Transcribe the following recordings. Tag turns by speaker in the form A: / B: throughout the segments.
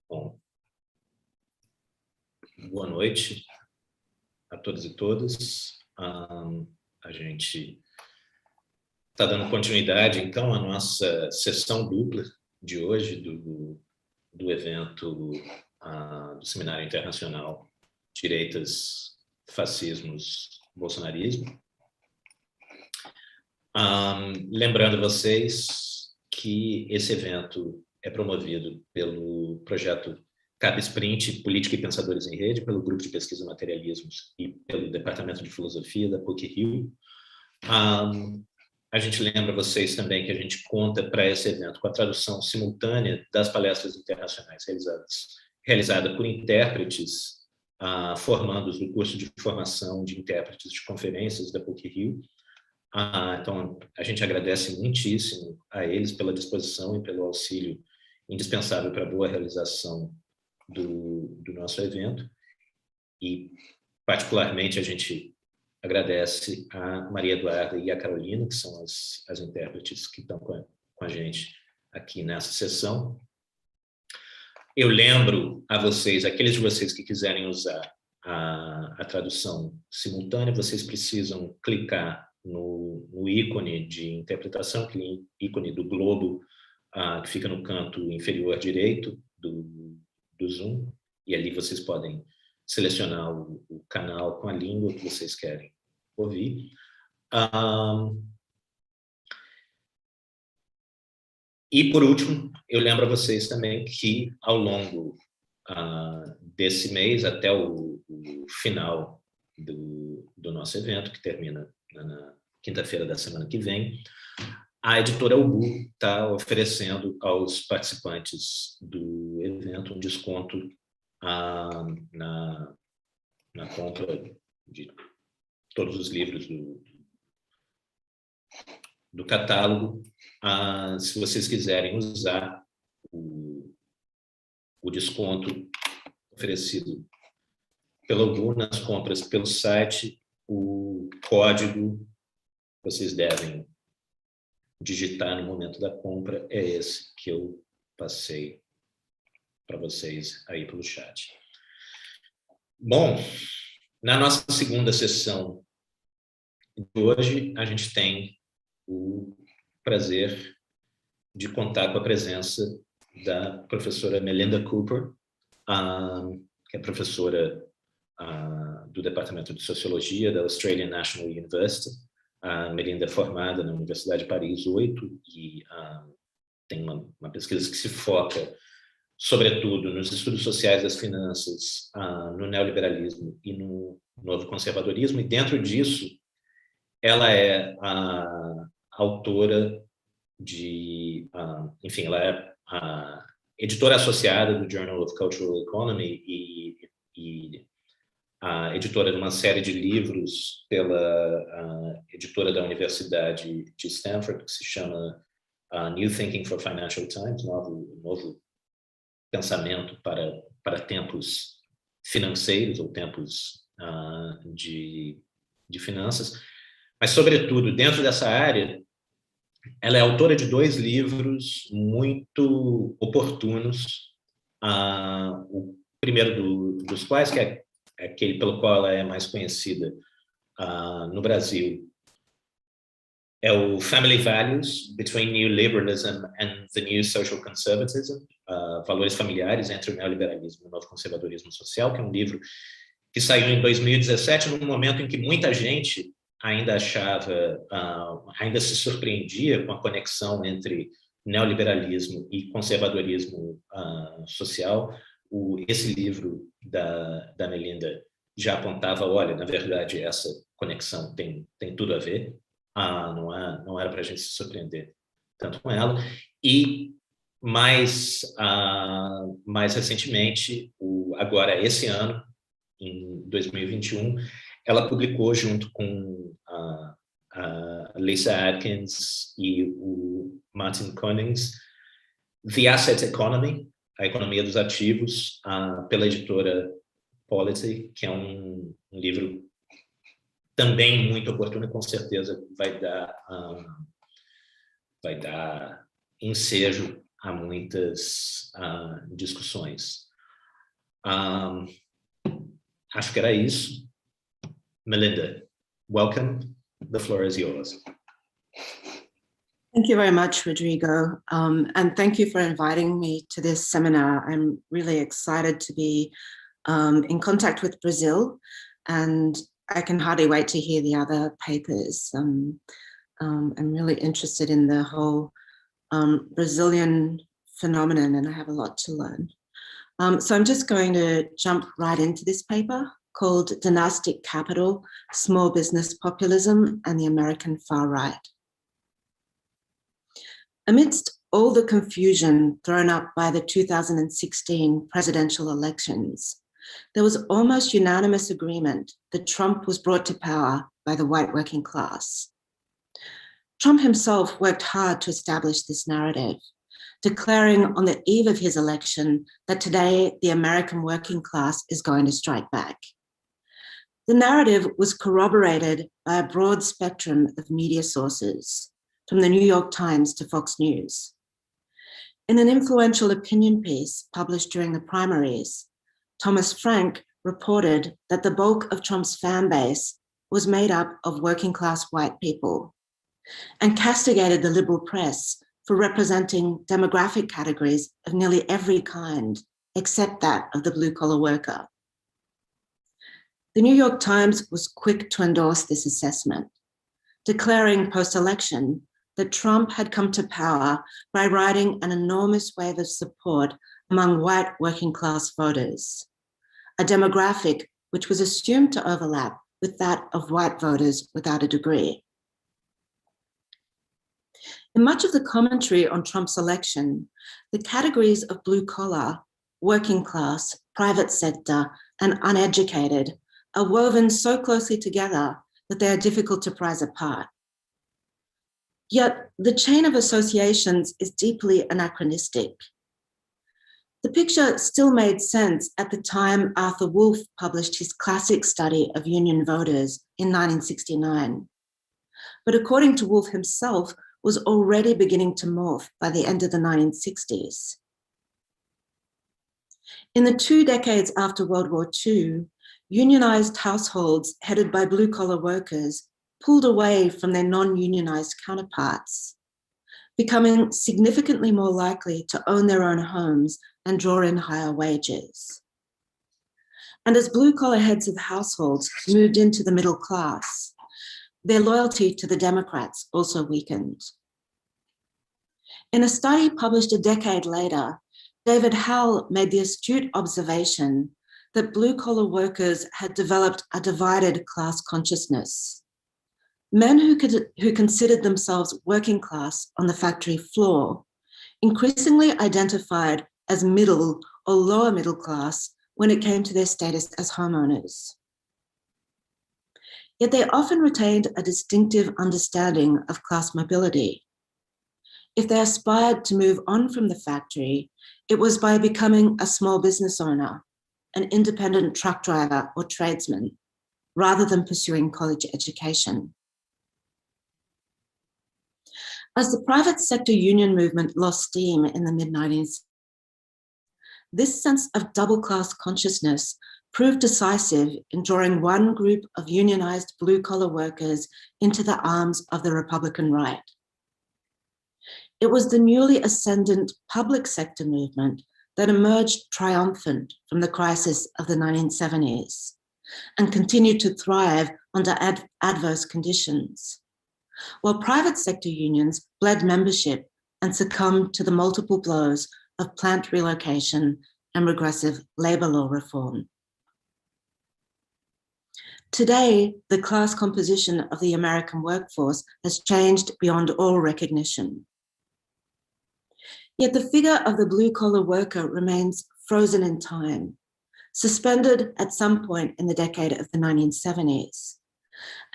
A: Bom, boa noite a todos e todas. A gente está dando continuidade, então, à nossa sessão dupla de hoje do evento do Seminário Internacional Direitas, Fascismos, Bolsonarismo. Lembrando vocês que esse evento é promovido pelo projeto Sprint, Política e Pensadores em Rede, pelo Grupo de Pesquisa Materialismos e pelo Departamento de Filosofia da PUC-Rio. A gente lembra vocês também que a gente conta para esse evento com a tradução simultânea das palestras internacionais realizada por intérpretes formandos do curso de formação de intérpretes de conferências da PUC-Rio. Então, a gente agradece muitíssimo a eles pela disposição e pelo auxílio indispensável para a boa realização do nosso evento. E, particularmente, a gente agradece a Maria Eduarda e a Carolina, que são as intérpretes que estão com a gente aqui nessa sessão. Eu lembro a vocês, aqueles de vocês que quiserem usar a tradução simultânea, vocês precisam clicar no ícone de interpretação, aquele ícone do globo que fica no canto inferior direito do Zoom, e ali vocês podem selecionar o canal com a língua que vocês querem ouvir. E, por último, eu lembro a vocês também que, ao longo desse mês, até o final do nosso evento, que termina na quinta-feira da semana que vem, a editora Ubu está oferecendo aos participantes do evento um desconto na compra de todos os livros do catálogo. Se vocês quiserem usar o desconto oferecido pela Ubu nas compras pelo site, o código que vocês devem digitar no momento da compra é esse que eu passei para vocês aí pelo chat. Bom, na nossa segunda sessão de hoje, a gente tem o prazer de contar com a presença da professora Melinda Cooper, que é professora do Departamento de Sociologia da Australian National University. A Melinda é formada na Universidade de Paris VIII e tem uma pesquisa que se foca, sobretudo, nos estudos sociais das finanças, no neoliberalismo e no novo conservadorismo, e dentro disso ela é a autora enfim, ela é a editora associada do Journal of Cultural Economy e a editora de uma série de livros pela editora da Universidade de Stanford, que se chama New Thinking for Financial Times, novo pensamento para tempos financeiros ou tempos de finanças. Mas, sobretudo, dentro dessa área, ela é autora de 2 livros muito oportunos. O primeiro dos quais, que é aquele pelo qual ela é mais conhecida no Brasil, é o Family Values, Between Neoliberalism and the New Social Conservatism, Valores Familiares, entre o Neoliberalismo e o Novo Conservadorismo Social, que é um livro que saiu em 2017, num momento em que muita gente ainda ainda se surpreendia com a conexão entre neoliberalismo e conservadorismo social. Esse livro da Melinda já apontava, olha, na verdade, essa conexão tem tudo a ver, não era para a gente se surpreender tanto com ela. E mais recentemente, agora esse ano, em 2021, ela publicou junto com a Lisa Adkins e o Martijn Konings The Asset Economy, a economia dos ativos, pela editora Polity, que é um livro também muito oportuno e com certeza vai dar ensejo há muitas discussões. Acho que era isso. Melinda, welcome. The floor is yours.
B: Thank you very much, Rodrigo. And thank you for inviting me to this seminar. I'm really excited to be in contact with Brazil, and I can hardly wait to hear the other papers. I'm really interested in the whole Brazilian phenomenon, and I have a lot to learn. So I'm just going to jump right into this paper called Dynastic Capital, Small Business Populism and the American Far Right. Amidst all the confusion thrown up by the 2016 presidential elections, there was almost unanimous agreement that Trump was brought to power by the white working class. Trump himself worked hard to establish this narrative, declaring on the eve of his election that today the American working class is going to strike back. The narrative was corroborated by a broad spectrum of media sources, from the New York Times to Fox News. In an influential opinion piece published during the primaries, Thomas Frank reported that the bulk of Trump's fan base was made up of working class white people, and castigated the liberal press for representing demographic categories of nearly every kind, except that of the blue-collar worker. The New York Times was quick to endorse this assessment, declaring post-election that Trump had come to power by riding an enormous wave of support among white working class voters, a demographic which was assumed to overlap with that of white voters without a degree. In much of the commentary on Trump's election, the categories of blue collar, working class, private sector, and uneducated are woven so closely together that they are difficult to prize apart. Yet the chain of associations is deeply anachronistic. The picture still made sense at the time Arthur Wolfe published his classic study of Union voters in 1969. But according to Wolfe himself, was already beginning to morph by the end of the 1960s. In the 2 decades after World War II, unionized households headed by blue-collar workers pulled away from their non-unionized counterparts, becoming significantly more likely to own their own homes and draw in higher wages. And as blue-collar heads of households moved into the middle class, their loyalty to the Democrats also weakened. In a study published a decade later, David Howell made the astute observation that blue-collar workers had developed a divided class consciousness. Men who considered themselves working class on the factory floor increasingly identified as middle or lower middle class when it came to their status as homeowners. Yet they often retained a distinctive understanding of class mobility. If they aspired to move on from the factory, it was by becoming a small business owner, an independent truck driver or tradesman, rather than pursuing college education. As the private sector union movement lost steam in the mid-90s, this sense of double-class consciousness proved decisive in drawing one group of unionized blue-collar workers into the arms of the Republican right. It was the newly ascendant public sector movement that emerged triumphant from the crisis of the 1970s and continued to thrive under adverse conditions, while private sector unions bled membership and succumbed to the multiple blows of plant relocation and regressive labor law reform. Today, the class composition of the American workforce has changed beyond all recognition. Yet the figure of the blue-collar worker remains frozen in time, suspended at some point in the decade of the 1970s,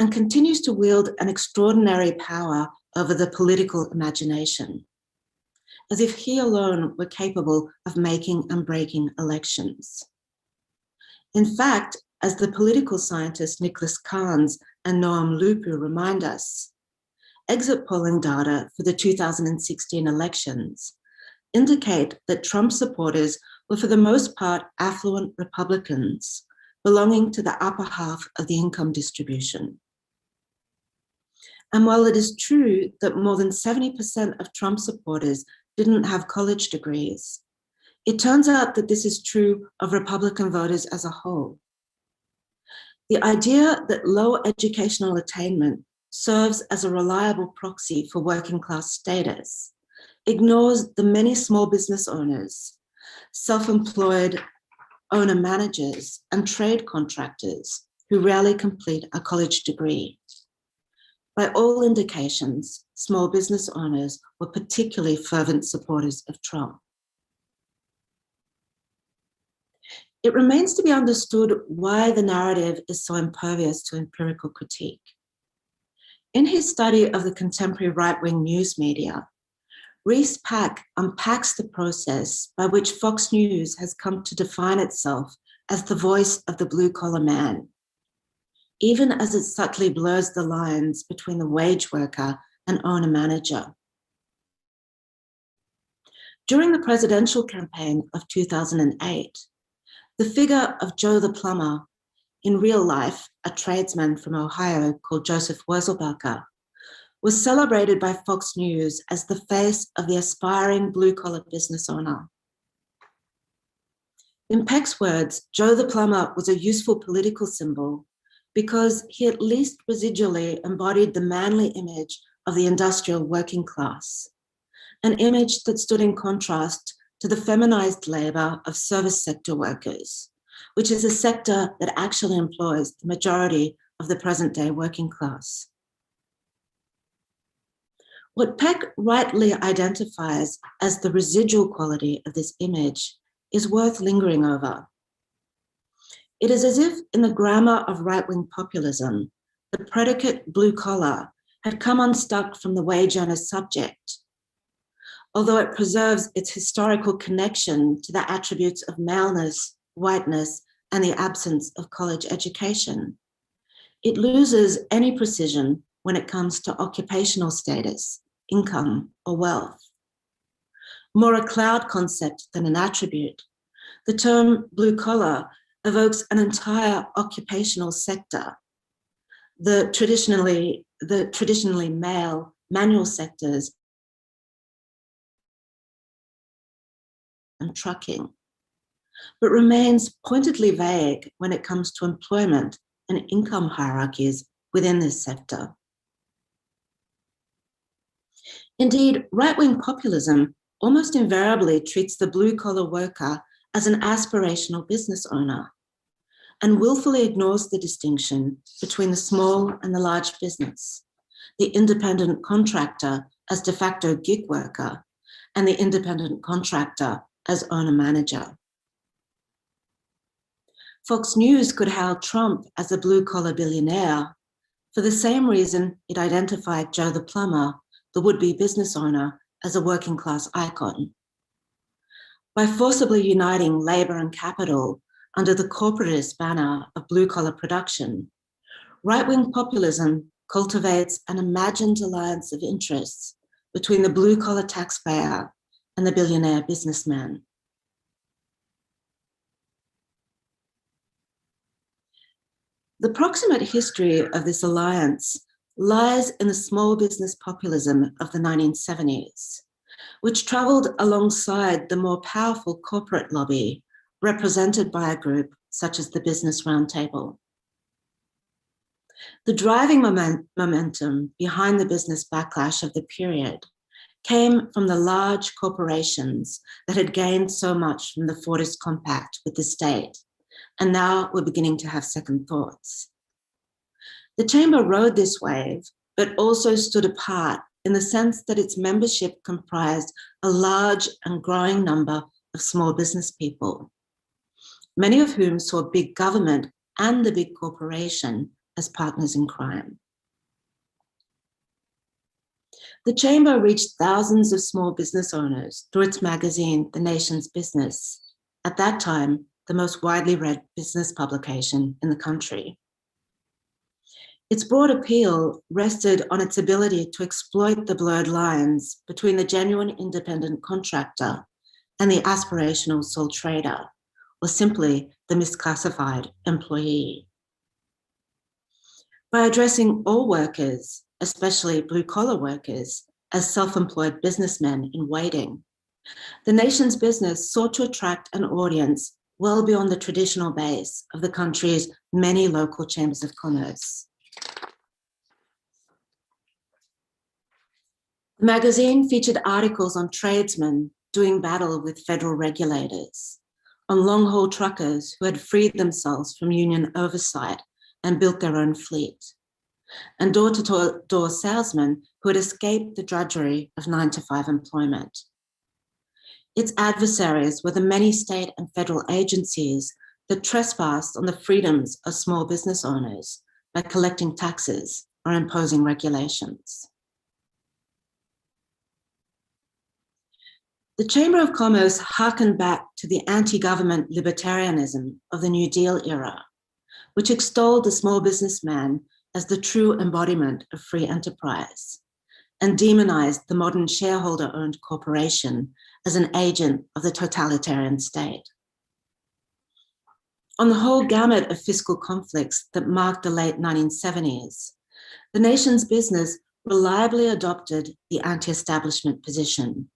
B: and continues to wield an extraordinary power over the political imagination, as if he alone were capable of making and breaking elections. In fact, as the political scientists Nicholas Carnes and Noam Lupu remind us, exit polling data for the 2016 elections indicate that Trump supporters were for the most part affluent Republicans belonging to the upper half of the income distribution. And while it is true that more than 70% of Trump supporters didn't have college degrees, it turns out that this is true of Republican voters as a whole. The idea that low educational attainment serves as a reliable proxy for working class status ignores the many small business owners, self-employed owner-managers, and trade contractors who rarely complete a college degree. By all indications, small business owners were particularly fervent supporters of Trump. It remains to be understood why the narrative is so impervious to empirical critique. In his study of the contemporary right-wing news media, Reese Pack unpacks the process by which Fox News has come to define itself as the voice of the blue-collar man, even as it subtly blurs the lines between the wage worker and owner-manager. During the presidential campaign of 2008, the figure of Joe the plumber, in real life a tradesman from Ohio called Joseph Wurzelbacher, was celebrated by Fox News as the face of the aspiring blue-collar business owner. In Peck's words, Joe the plumber was a useful political symbol because he at least residually embodied the manly image of the industrial working class, an image that stood in contrast to the feminized labor of service sector workers, which is a sector that actually employs the majority of the present-day working class. What Peck rightly identifies as the residual quality of this image is worth lingering over. It is as if in the grammar of right-wing populism, the predicate blue collar had come unstuck from the wage earner subject, although it preserves its historical connection to the attributes of maleness, whiteness, and the absence of college education. It loses any precision when it comes to occupational status, income, or wealth. More a cloud concept than an attribute, the term blue collar evokes an entire occupational sector. The traditionally male manual sectors and trucking, but remains pointedly vague when it comes to employment and income hierarchies within this sector. Indeed, right-wing populism almost invariably treats the blue-collar worker as an aspirational business owner and willfully ignores the distinction between the small and the large business, the independent contractor as de facto gig worker, and the independent contractor as owner-manager. Fox News could hail Trump as a blue-collar billionaire for the same reason it identified Joe the plumber, the would-be business owner, as a working-class icon. By forcibly uniting labor and capital under the corporatist banner of blue-collar production, right-wing populism cultivates an imagined alliance of interests between the blue-collar taxpayer and the billionaire businessman. The proximate history of this alliance lies in the small business populism of the 1970s, which traveled alongside the more powerful corporate lobby represented by a group such as the Business Roundtable. The driving momentum behind the business backlash of the period came from the large corporations that had gained so much from the Fordist Compact with the state, and now were beginning to have second thoughts. The chamber rode this wave, but also stood apart in the sense that its membership comprised a large and growing number of small business people, many of whom saw big government and the big corporation as partners in crime. The chamber reached thousands of small business owners through its magazine, The Nation's Business, at that time, the most widely read business publication in the country. Its broad appeal rested on its ability to exploit the blurred lines between the genuine independent contractor and the aspirational sole trader, or simply the misclassified employee. By addressing all workers, especially blue-collar workers, as self-employed businessmen in waiting, the nation's business sought to attract an audience well beyond the traditional base of the country's many local chambers of commerce. The magazine featured articles on tradesmen doing battle with federal regulators, on long-haul truckers who had freed themselves from union oversight and built their own fleet, and door-to-door salesmen who had escaped the drudgery of 9-to-5 employment. Its adversaries were the many state and federal agencies that trespassed on the freedoms of small business owners by collecting taxes or imposing regulations. The Chamber of Commerce harkened back to the anti-government libertarianism of the New Deal era, which extolled the small businessman as the true embodiment of free enterprise, and demonized the modern shareholder-owned corporation as an agent of the totalitarian state. On the whole gamut of fiscal conflicts that marked the late 1970s, the nation's business reliably adopted the anti-establishment position.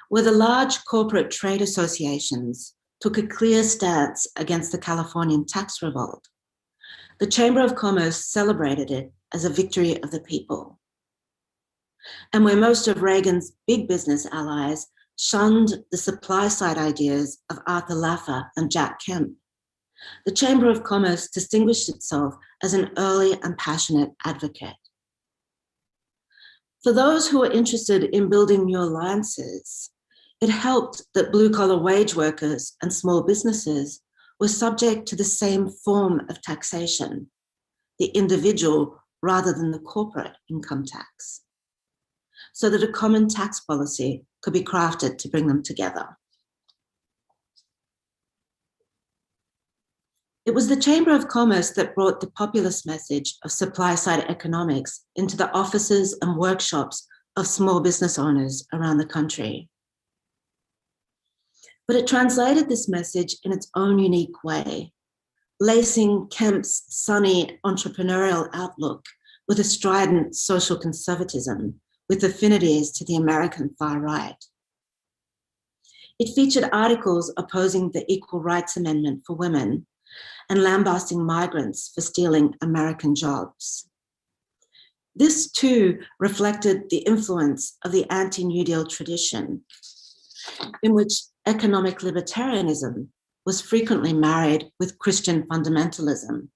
B: Where the large corporate trade associations took a clear stance against the Californian tax revolt, the Chamber of Commerce celebrated it as a victory of the people. And where most of Reagan's big business allies shunned the supply-side ideas of Arthur Laffer and Jack Kemp, the Chamber of Commerce distinguished itself as an early and passionate advocate. For those who were interested in building new alliances, it helped that blue-collar wage workers and small businesses were subject to the same form of taxation, the individual rather than the corporate income tax, so that a common tax policy could be crafted to bring them together. It was the Chamber of Commerce that brought the populist message of supply-side economics into the offices and workshops of small business owners around the country. But it translated this message in its own unique way, lacing Kemp's sunny entrepreneurial outlook with a strident social conservatism with affinities to the American far right. It featured articles opposing the Equal Rights Amendment for women and lambasting migrants for stealing American jobs. This too reflected the influence of the anti-New Deal tradition, in which economic libertarianism was frequently married with Christian fundamentalism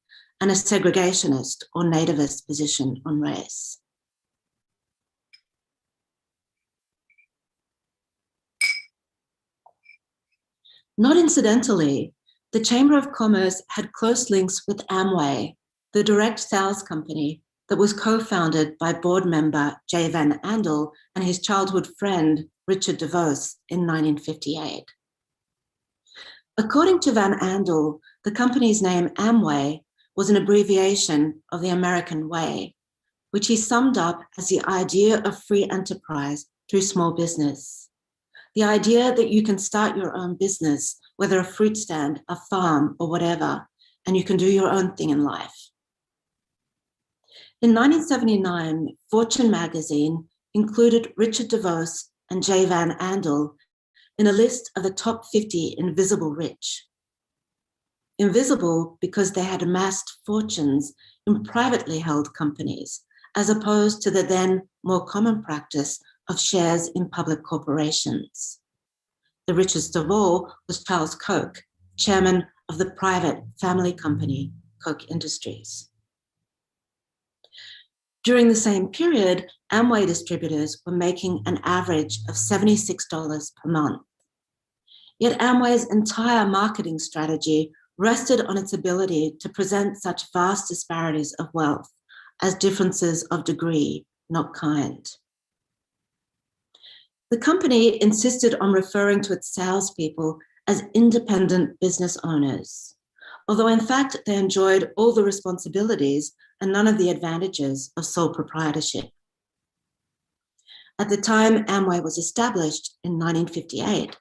B: and a segregationist or nativist position on race. Not incidentally, the Chamber of Commerce had close links with Amway, the direct sales company that was co-founded by board member J. Van Andel and his childhood friend Richard DeVos in 1958. According to Van Andel, the company's name Amway was an abbreviation of the American way, which he summed up as the idea of free enterprise through small business. The idea that you can start your own business, whether a fruit stand, a farm, or whatever, and you can do your own thing in life. In 1979, Fortune magazine included Richard DeVos and J. Van Andel in a list of the top 50 invisible rich. Invisible because they had amassed fortunes in privately held companies, as opposed to the then more common practice of shares in public corporations. The richest of all was Charles Koch, chairman of the private family company, Koch Industries. During the same period, Amway distributors were making an average of $76 per month. Yet Amway's entire marketing strategy rested on its ability to present such vast disparities of wealth as differences of degree, not kind. The company insisted on referring to its salespeople as independent business owners, although in fact they enjoyed all the responsibilities and none of the advantages of sole proprietorship. At the time Amway was established in 1958,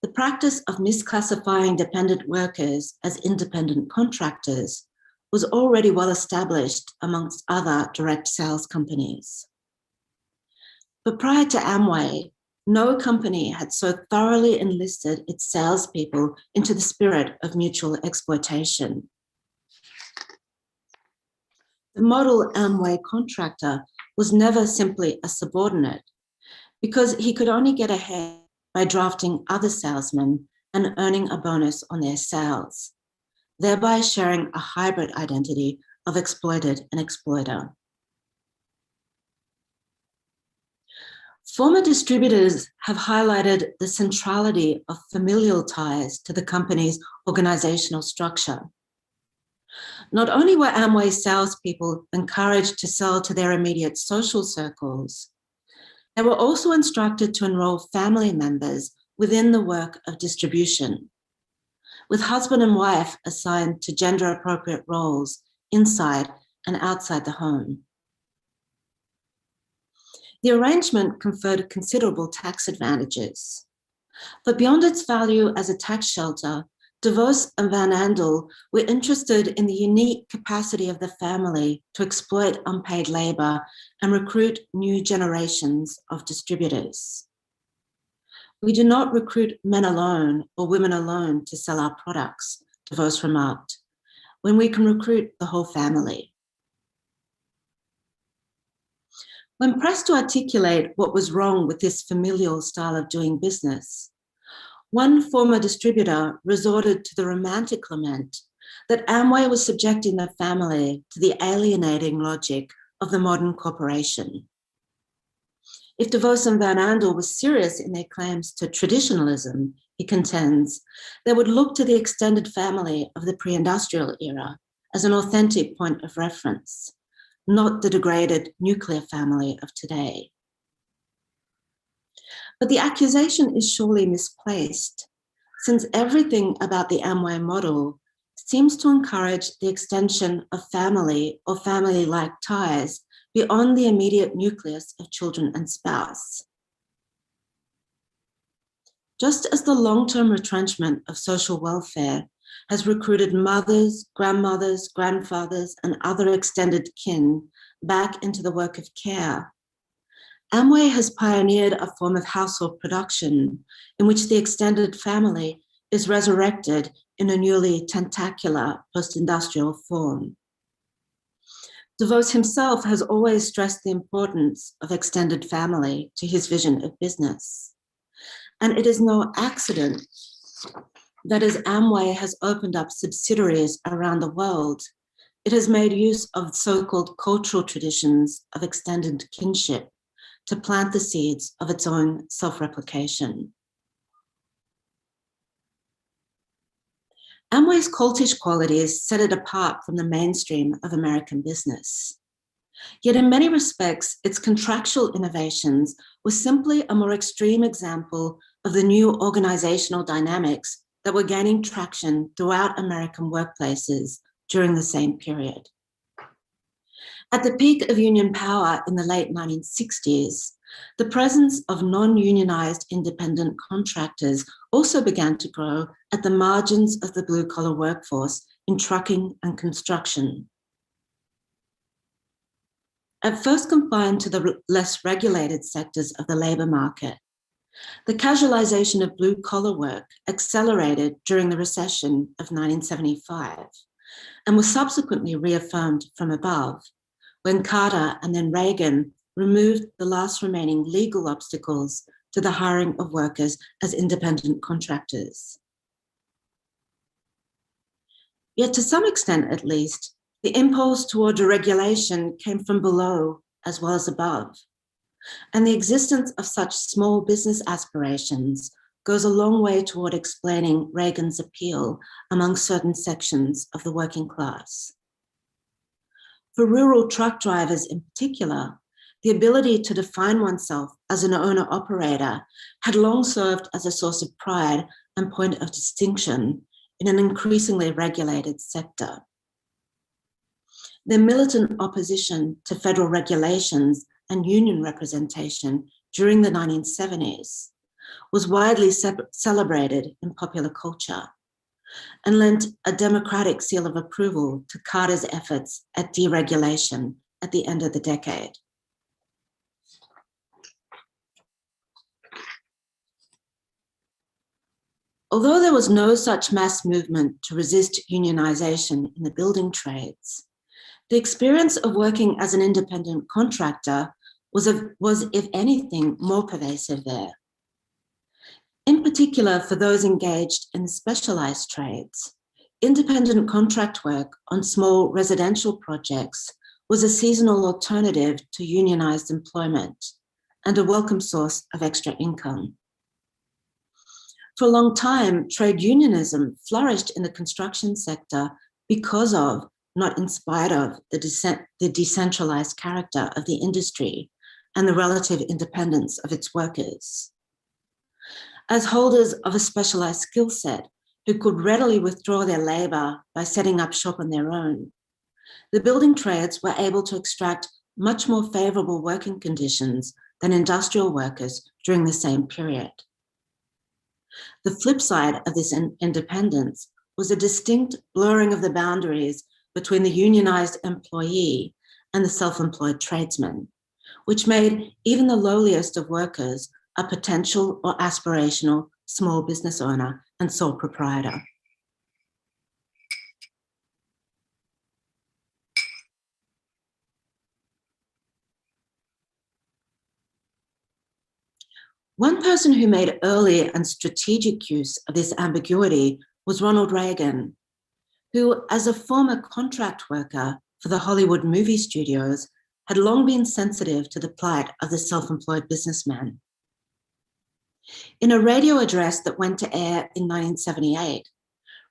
B: the practice of misclassifying dependent workers as independent contractors was already well established amongst other direct sales companies. But prior to Amway, no company had so thoroughly enlisted its salespeople into the spirit of mutual exploitation. The model Amway contractor was never simply a subordinate, because he could only get ahead by drafting other salesmen and earning a bonus on their sales, thereby sharing a hybrid identity of exploited and exploiter. Former distributors have highlighted the centrality of familial ties to the company's organizational structure. Not only were Amway salespeople encouraged to sell to their immediate social circles, they were also instructed to enroll family members within the work of distribution, with husband and wife assigned to gender-appropriate roles inside and outside the home. The arrangement conferred considerable tax advantages, but beyond its value as a tax shelter, De Vos and Van Andel were interested in the unique capacity of the family to exploit unpaid labor and recruit new generations of distributors. We do not recruit men alone or women alone to sell our products, De Vos remarked, when we can recruit the whole family. When pressed to articulate what was wrong with this familial style of doing business, one former distributor resorted to the romantic lament that Amway was subjecting the family to the alienating logic of the modern corporation. If De Vos and Van Andel were serious in their claims to traditionalism, he contends, they would look to the extended family of the pre-industrial era as an authentic point of reference, not the degraded nuclear family of today. But the accusation is surely misplaced, since everything about the Amway model seems to encourage the extension of family or family-like ties beyond the immediate nucleus of children and spouse. Just as the long-term retrenchment of social welfare has recruited mothers, grandmothers, grandfathers, and other extended kin back into the work of care, Amway has pioneered a form of household production in which the extended family is resurrected in a newly tentacular post-industrial form. De Vos himself has always stressed the importance of extended family to his vision of business. And it is no accident that as Amway has opened up subsidiaries around the world, it has made use of so-called cultural traditions of extended kinship to plant the seeds of its own self-replication. Amway's cultish qualities set it apart from the mainstream of American business. Yet in many respects, its contractual innovations were simply a more extreme example of the new organizational dynamics that were gaining traction throughout American workplaces during the same period. At the peak of union power in the late 1960s, the presence of non-unionized independent contractors also began to grow at the margins of the blue-collar workforce in trucking and construction. At first confined to the less regulated sectors of the labor market, the casualization of blue-collar work accelerated during the recession of 1975 and was subsequently reaffirmed from above when Carter and then Reagan removed the last remaining legal obstacles to the hiring of workers as independent contractors. Yet to some extent, at least, the impulse toward deregulation came from below as well as above. And the existence of such small business aspirations goes a long way toward explaining Reagan's appeal among certain sections of the working class. For rural truck drivers in particular, the ability to define oneself as an owner-operator had long served as a source of pride and point of distinction in an increasingly regulated sector. Their militant opposition to federal regulations and union representation during the 1970s was widely celebrated in popular culture and lent a democratic seal of approval to Carter's efforts at deregulation at the end of the decade. Although there was no such mass movement to resist unionization in the building trades, the experience of working as an independent contractor was, if anything, more pervasive there. In particular, for those engaged in specialized trades, independent contract work on small residential projects was a seasonal alternative to unionized employment and a welcome source of extra income. For a long time, trade unionism flourished in the construction sector because of, not in spite of, the decentralized character of the industry and the relative independence of its workers. As holders of a specialized skill set who could readily withdraw their labor by setting up shop on their own, the building trades were able to extract much more favorable working conditions than industrial workers during the same period. The flip side of this independence was a distinct blurring of the boundaries between the unionized employee and the self-employed tradesman, which made even the lowliest of workers a potential or aspirational small business owner and sole proprietor. One person who made early and strategic use of this ambiguity was Ronald Reagan, who, as a former contract worker for the Hollywood movie studios, had long been sensitive to the plight of the self-employed businessman. In a radio address that went to air in 1978,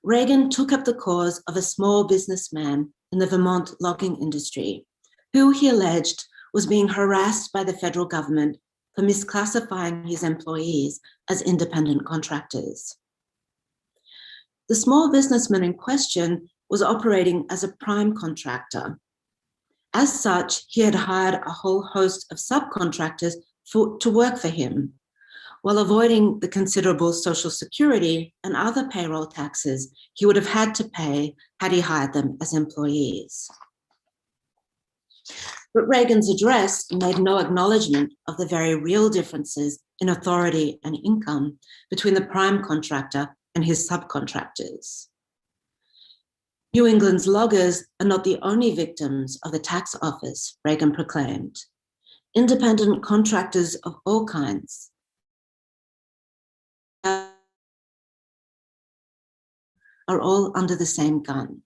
B: Reagan took up the cause of a small businessman in the Vermont logging industry, who he alleged was being harassed by the federal government for misclassifying his employees as independent contractors. The small businessman in question was operating as a prime contractor. As such, he had hired a whole host of subcontractors to work for him, while avoiding the considerable Social Security and other payroll taxes he would have had to pay had he hired them as employees. But Reagan's address made no acknowledgement of the very real differences in authority and income between the prime contractor and his subcontractors. New England's loggers are not the only victims of the tax office, Reagan proclaimed. Independent contractors of all kinds are all under the same gun.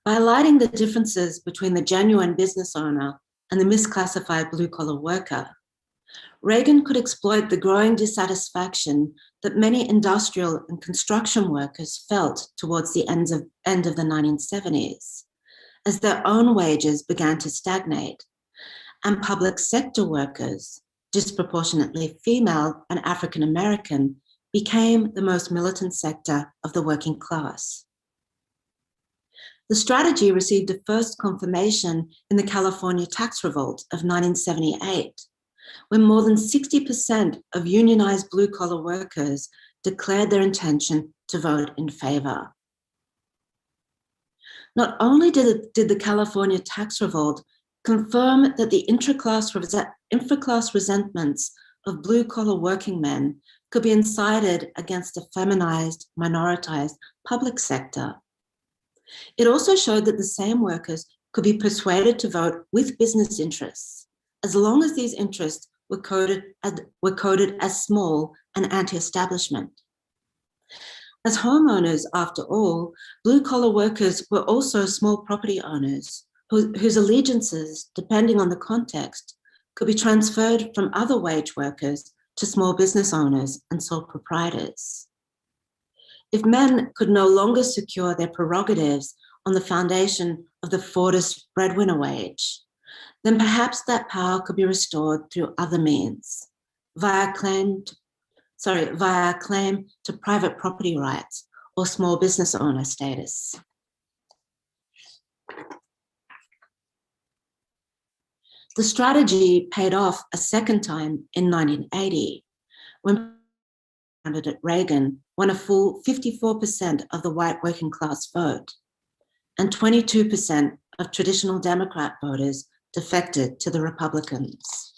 B: By highlighting the differences between the genuine business owner and the misclassified blue-collar worker, Reagan could exploit the growing dissatisfaction that many industrial and construction workers felt towards the end of the 1970s, as their own wages began to stagnate, and public sector workers, disproportionately female and African American, became the most militant sector of the working class. The strategy received a first confirmation in the California tax revolt of 1978, when more than 60% of unionized blue-collar workers declared their intention to vote in favor. Not only did the California tax revolt confirm that the intraclass resentments of blue-collar working men could be incited against a feminized, minoritized public sector, it also showed that the same workers could be persuaded to vote with business interests, as long as these interests were coded as small and anti-establishment. As homeowners, after all, blue-collar workers were also small property owners whose allegiances, depending on the context, could be transferred from other wage workers to small business owners and sole proprietors. If men could no longer secure their prerogatives on the foundation of the Fordist breadwinner wage, then perhaps that power could be restored through other means, via claim via claim to private property rights or small business owner status. The strategy paid off a second time in 1980, when candidate Reagan won a full 54% of the white working class vote, and 22% of traditional Democrat voters defected to the Republicans.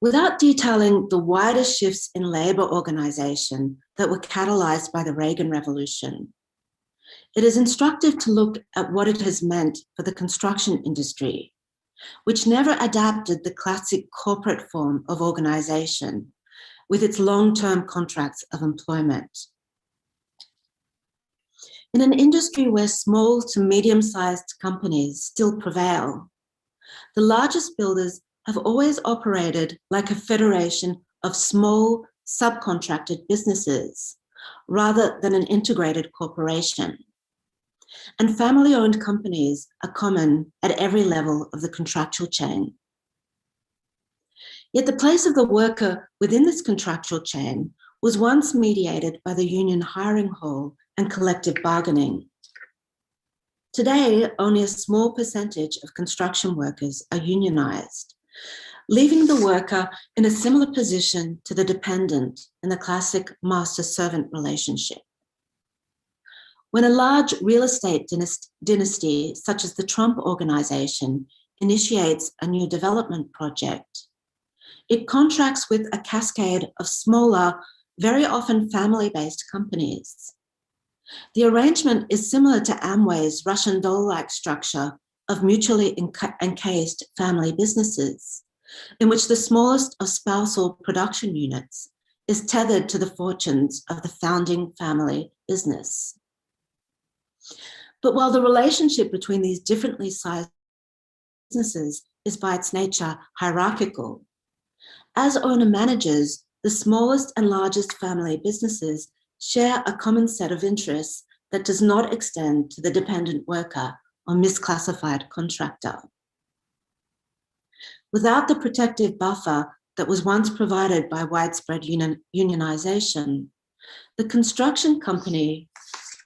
B: Without detailing the wider shifts in labor organization that were catalyzed by the Reagan Revolution, it is instructive to look at what it has meant for the construction industry, which never adapted the classic corporate form of organization with its long-term contracts of employment. In an industry where small to medium-sized companies still prevail, the largest builders have always operated like a federation of small subcontracted businesses rather than an integrated corporation. And family-owned companies are common at every level of the contractual chain. Yet the place of the worker within this contractual chain was once mediated by the union hiring hall and collective bargaining. Today, only a small percentage of construction workers are unionized, leaving the worker in a similar position to the dependent in the classic master-servant relationship. When a large real estate dynasty, such as the Trump Organization, initiates a new development project, it contracts with a cascade of smaller, very often family-based companies. The arrangement is similar to Amway's Russian doll-like structure of mutually encased family businesses, in which the smallest of spousal production units is tethered to the fortunes of the founding family business. But while the relationship between these differently sized businesses is by its nature hierarchical, as owner-managers, the smallest and largest family businesses share a common set of interests that does not extend to the dependent worker or misclassified contractor. Without the protective buffer that was once provided by widespread unionization, the construction company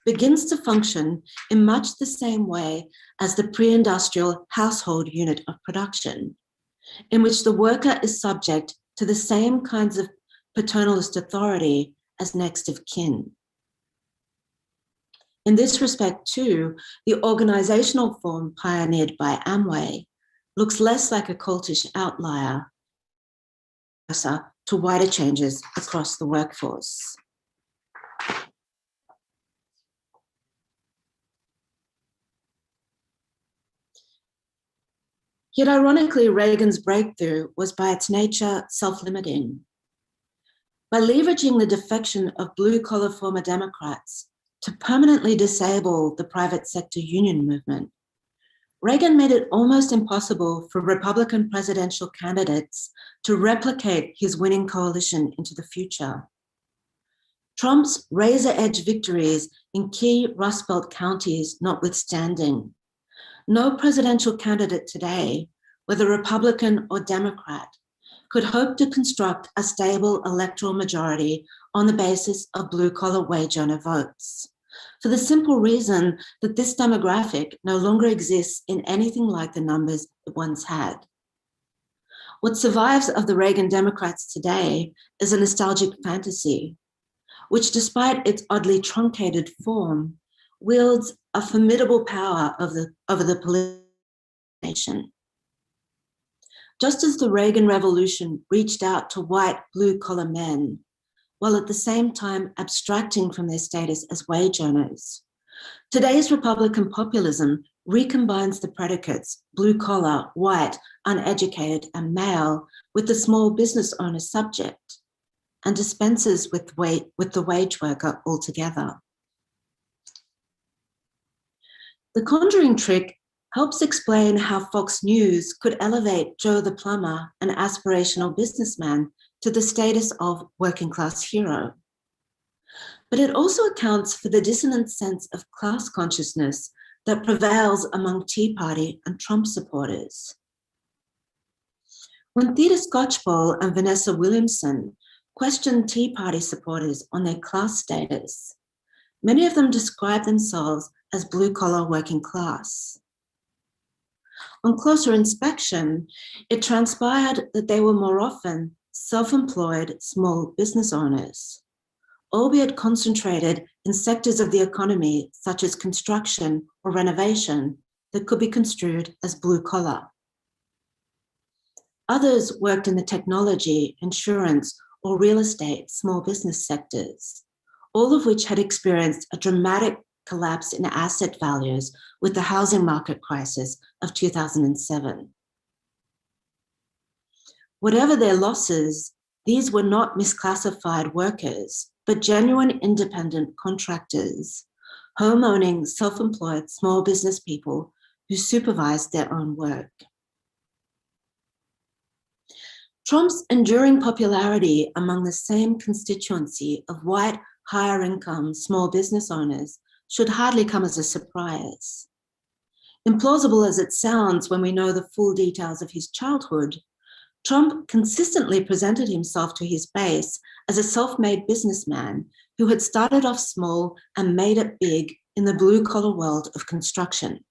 B: begins to function in much the same way as the pre-industrial household unit of production, in which the worker is subject to the same kinds of paternalist authority as next of kin. In this respect, too, the organizational form pioneered by Amway looks less like a cultish outlier to wider changes across the workforce. Yet ironically, Reagan's breakthrough was by its nature self-limiting. By leveraging the defection of blue-collar former Democrats to permanently disable the private sector union movement, Reagan made it almost impossible for Republican presidential candidates to replicate his winning coalition into the future. Trump's razor-edge victories in key Rust Belt counties notwithstanding, no presidential candidate today, whether Republican or Democrat, could hope to construct a stable electoral majority on the basis of blue-collar wage earner votes, for the simple reason that this demographic no longer exists in anything like the numbers it once had. What survives of the Reagan Democrats today is a nostalgic fantasy, which despite its oddly truncated form, wields a formidable power over the political nation. Just as the Reagan Revolution reached out to white blue-collar men, while at the same time abstracting from their status as wage earners, today's Republican populism recombines the predicates blue-collar, white, uneducated, and male with the small business owner subject and dispenses with the wage worker altogether. The conjuring trick helps explain how Fox News could elevate Joe the plumber, an aspirational businessman, to the status of working class hero. But it also accounts for the dissonant sense of class consciousness that prevails among Tea Party and Trump supporters. When Theda Skocpol and Vanessa Williamson questioned Tea Party supporters on their class status, many of them described themselves as blue-collar working class. On closer inspection, it transpired that they were more often self-employed small business owners, albeit concentrated in sectors of the economy such as construction or renovation that could be construed as blue-collar. Others worked in the technology, insurance, or real estate small business sectors, all of which had experienced a dramatic collapse in asset values with the housing market crisis of 2007. Whatever their losses, these were not misclassified workers, but genuine independent contractors, home-owning, self-employed small business people who supervised their own work. Trump's enduring popularity among the same constituency of white, higher-income small business owners should hardly come as a surprise. Implausible as it sounds when we know the full details of his childhood, Trump consistently presented himself to his base as a self-made businessman who had started off small and made it big in the blue-collar world of construction.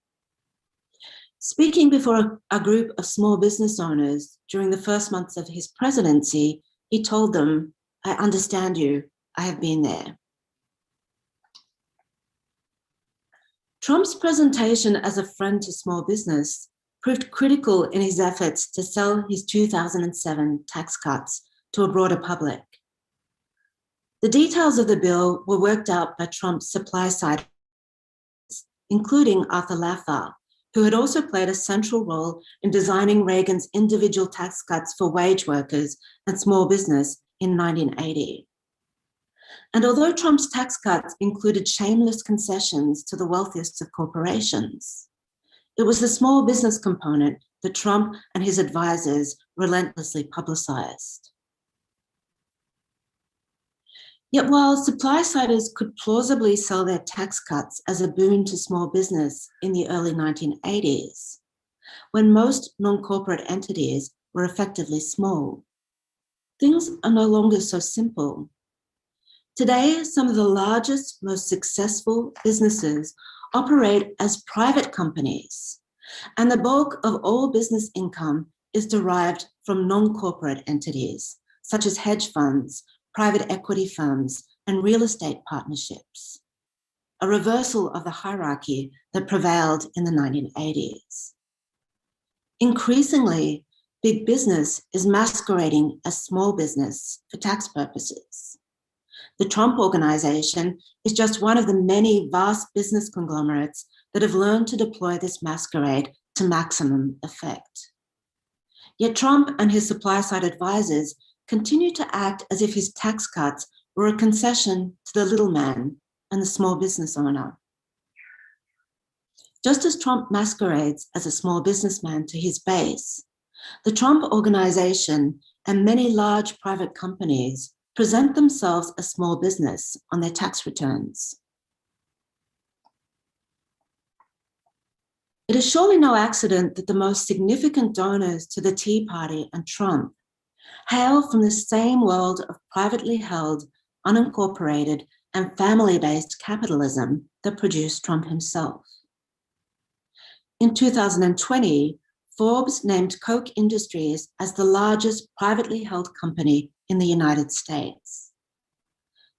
B: Speaking before a group of small business owners during the first months of his presidency, he told them, "I understand you, I have been there." Trump's presentation as a friend to small business proved critical in his efforts to sell his 2007 tax cuts to a broader public. The details of the bill were worked out by Trump's supply side, including Arthur Laffer, who had also played a central role in designing Reagan's individual tax cuts for wage workers and small business in 1980. And although Trump's tax cuts included shameless concessions to the wealthiest of corporations, it was the small business component that Trump and his advisors relentlessly publicized. Yet while supply-siders could plausibly sell their tax cuts as a boon to small business in the early 1980s, when most non-corporate entities were effectively small, things are no longer so simple. Today, some of the largest, most successful businesses operate as private companies, and the bulk of all business income is derived from non-corporate entities, such as hedge funds, private equity firms, and real estate partnerships, a reversal of the hierarchy that prevailed in the 1980s. Increasingly, big business is masquerading as small business for tax purposes. The Trump Organization is just one of the many vast business conglomerates that have learned to deploy this masquerade to maximum effect. Yet Trump and his supply-side advisors continue to act as if his tax cuts were a concession to the little man and the small business owner. Just as Trump masquerades as a small businessman to his base, the Trump Organization and many large private companies present themselves as small business on their tax returns. It is surely no accident that the most significant donors to the Tea Party and Trump hail from the same world of privately held, unincorporated, and family-based capitalism that produced Trump himself. In 2020, Forbes named Koch Industries as the largest privately held company in the United States.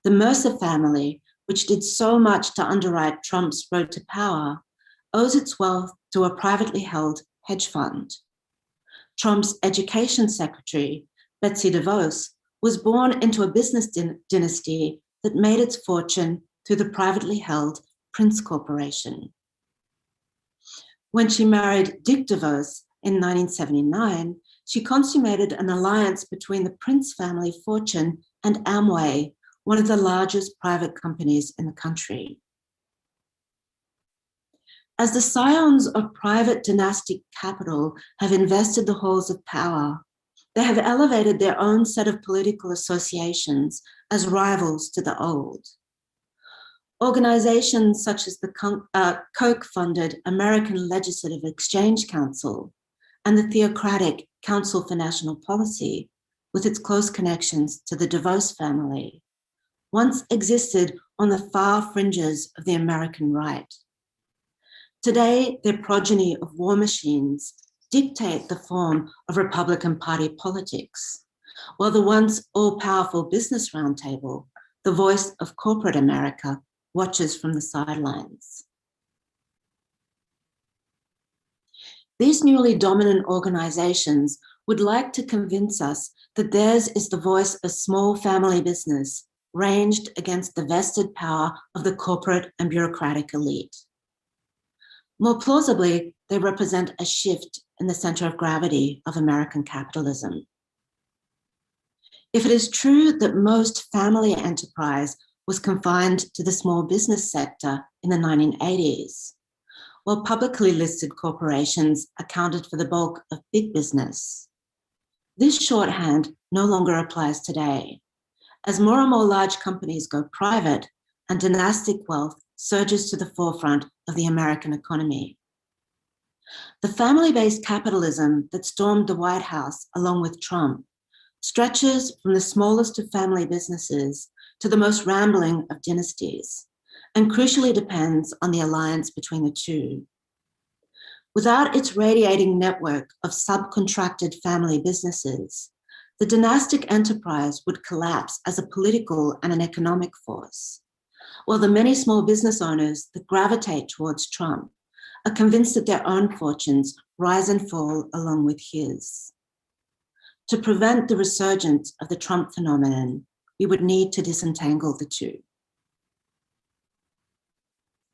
B: The Mercer family, which did so much to underwrite Trump's road to power, owes its wealth to a privately held hedge fund. Trump's education secretary, Betsy DeVos, was born into a business dynasty that made its fortune through the privately held Prince Corporation. When she married Dick DeVos in 1979, she consummated an alliance between the Prince family fortune and Amway, one of the largest private companies in the country. As the scions of private dynastic capital have invested the halls of power, they have elevated their own set of political associations as rivals to the old. Organizations such as the Koch-funded American Legislative Exchange Council and the theocratic Council for National Policy, with its close connections to the DeVos family, once existed on the far fringes of the American right. Today, their progeny of war machines dictate the form of Republican Party politics, while the once all-powerful business roundtable, the voice of corporate America, watches from the sidelines. These newly dominant organizations would like to convince us that theirs is the voice of small family business ranged against the vested power of the corporate and bureaucratic elite. More plausibly, they represent a shift in the center of gravity of American capitalism. If it is true that most family enterprise was confined to the small business sector in the 1980s, while publicly listed corporations accounted for the bulk of big business, this shorthand no longer applies today, as more and more large companies go private and dynastic wealth surges to the forefront of the American economy. The family-based capitalism that stormed the White House along with Trump stretches from the smallest of family businesses to the most rambling of dynasties, and crucially depends on the alliance between the two. Without its radiating network of subcontracted family businesses, the dynastic enterprise would collapse as a political and an economic force, while the many small business owners that gravitate towards Trump are convinced that their own fortunes rise and fall along with his. To prevent the resurgence of the Trump phenomenon, we would need to disentangle the two.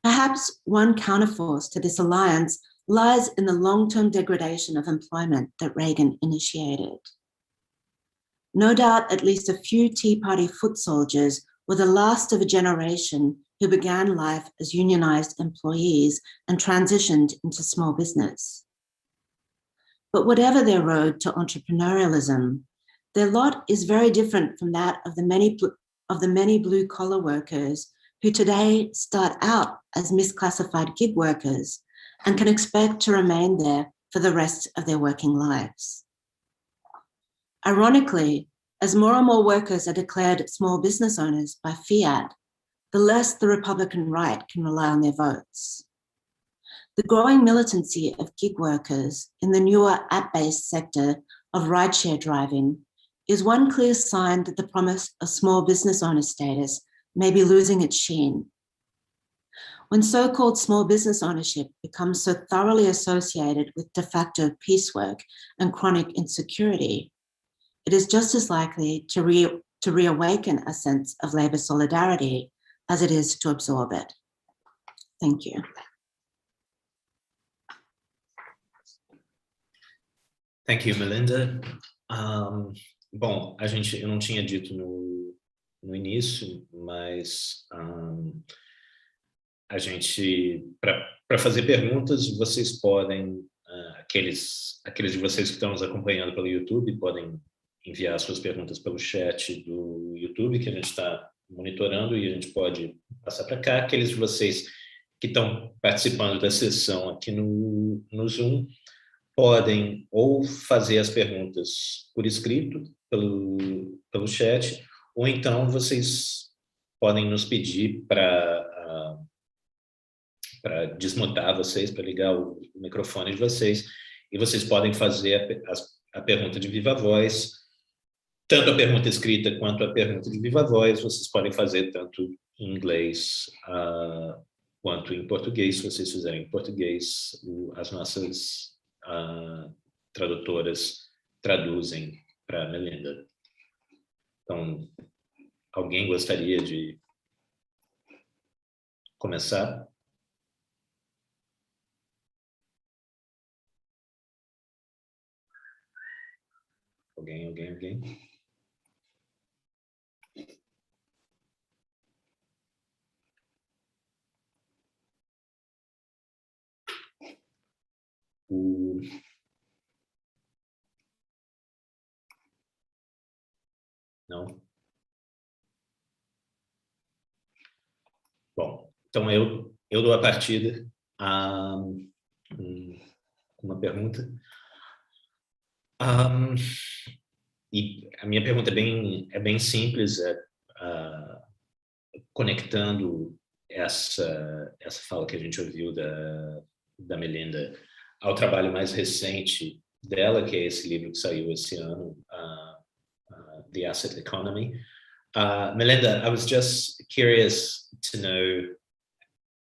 B: Perhaps one counterforce to this alliance lies in the long-term degradation of employment that Reagan initiated. No doubt at least a few Tea Party foot soldiers were the last of a generation who began life as unionized employees and transitioned into small business. But whatever their road to entrepreneurialism, their lot is very different from that of the many blue-collar workers who today start out as misclassified gig workers and can expect to remain there for the rest of their working lives. Ironically, as more and more workers are declared small business owners by fiat, the less the Republican right can rely on their votes. The growing militancy of gig workers in the newer app-based sector of rideshare driving is one clear sign that the promise of small business owner status may be losing its sheen. When so-called small business ownership becomes so thoroughly associated with de facto piecework and chronic insecurity, it is just as likely to reawaken a sense of labor solidarity as it is to absorb it. Thank you.
A: Thank you, Melinda. Bom, eu não tinha dito no início, mas a gente, para fazer perguntas, vocês podem, aqueles de vocês que estão nos acompanhando pelo YouTube, podem enviar suas perguntas pelo chat do YouTube, que a gente está monitorando, e a gente pode passar para cá. Aqueles de vocês que estão participando da sessão aqui no Zoom, podem ou fazer as perguntas por escrito, pelo chat, ou então vocês podem nos pedir para desmutar vocês, para ligar o microfone de vocês, e vocês podem fazer a pergunta de viva voz, tanto a pergunta escrita quanto a pergunta de viva voz, vocês podem fazer tanto em inglês quanto em português. Se vocês fizerem em português, as nossas tradutoras traduzem para a Melinda. Então, alguém gostaria de começar? Alguém? Não? Bom, então eu dou a partida a uma pergunta. E a minha pergunta é bem simples, conectando essa fala que a gente ouviu da Melinda ao trabalho mais recente dela, que é esse livro que saiu esse ano, The Asset Economy. Melinda, I was just curious to know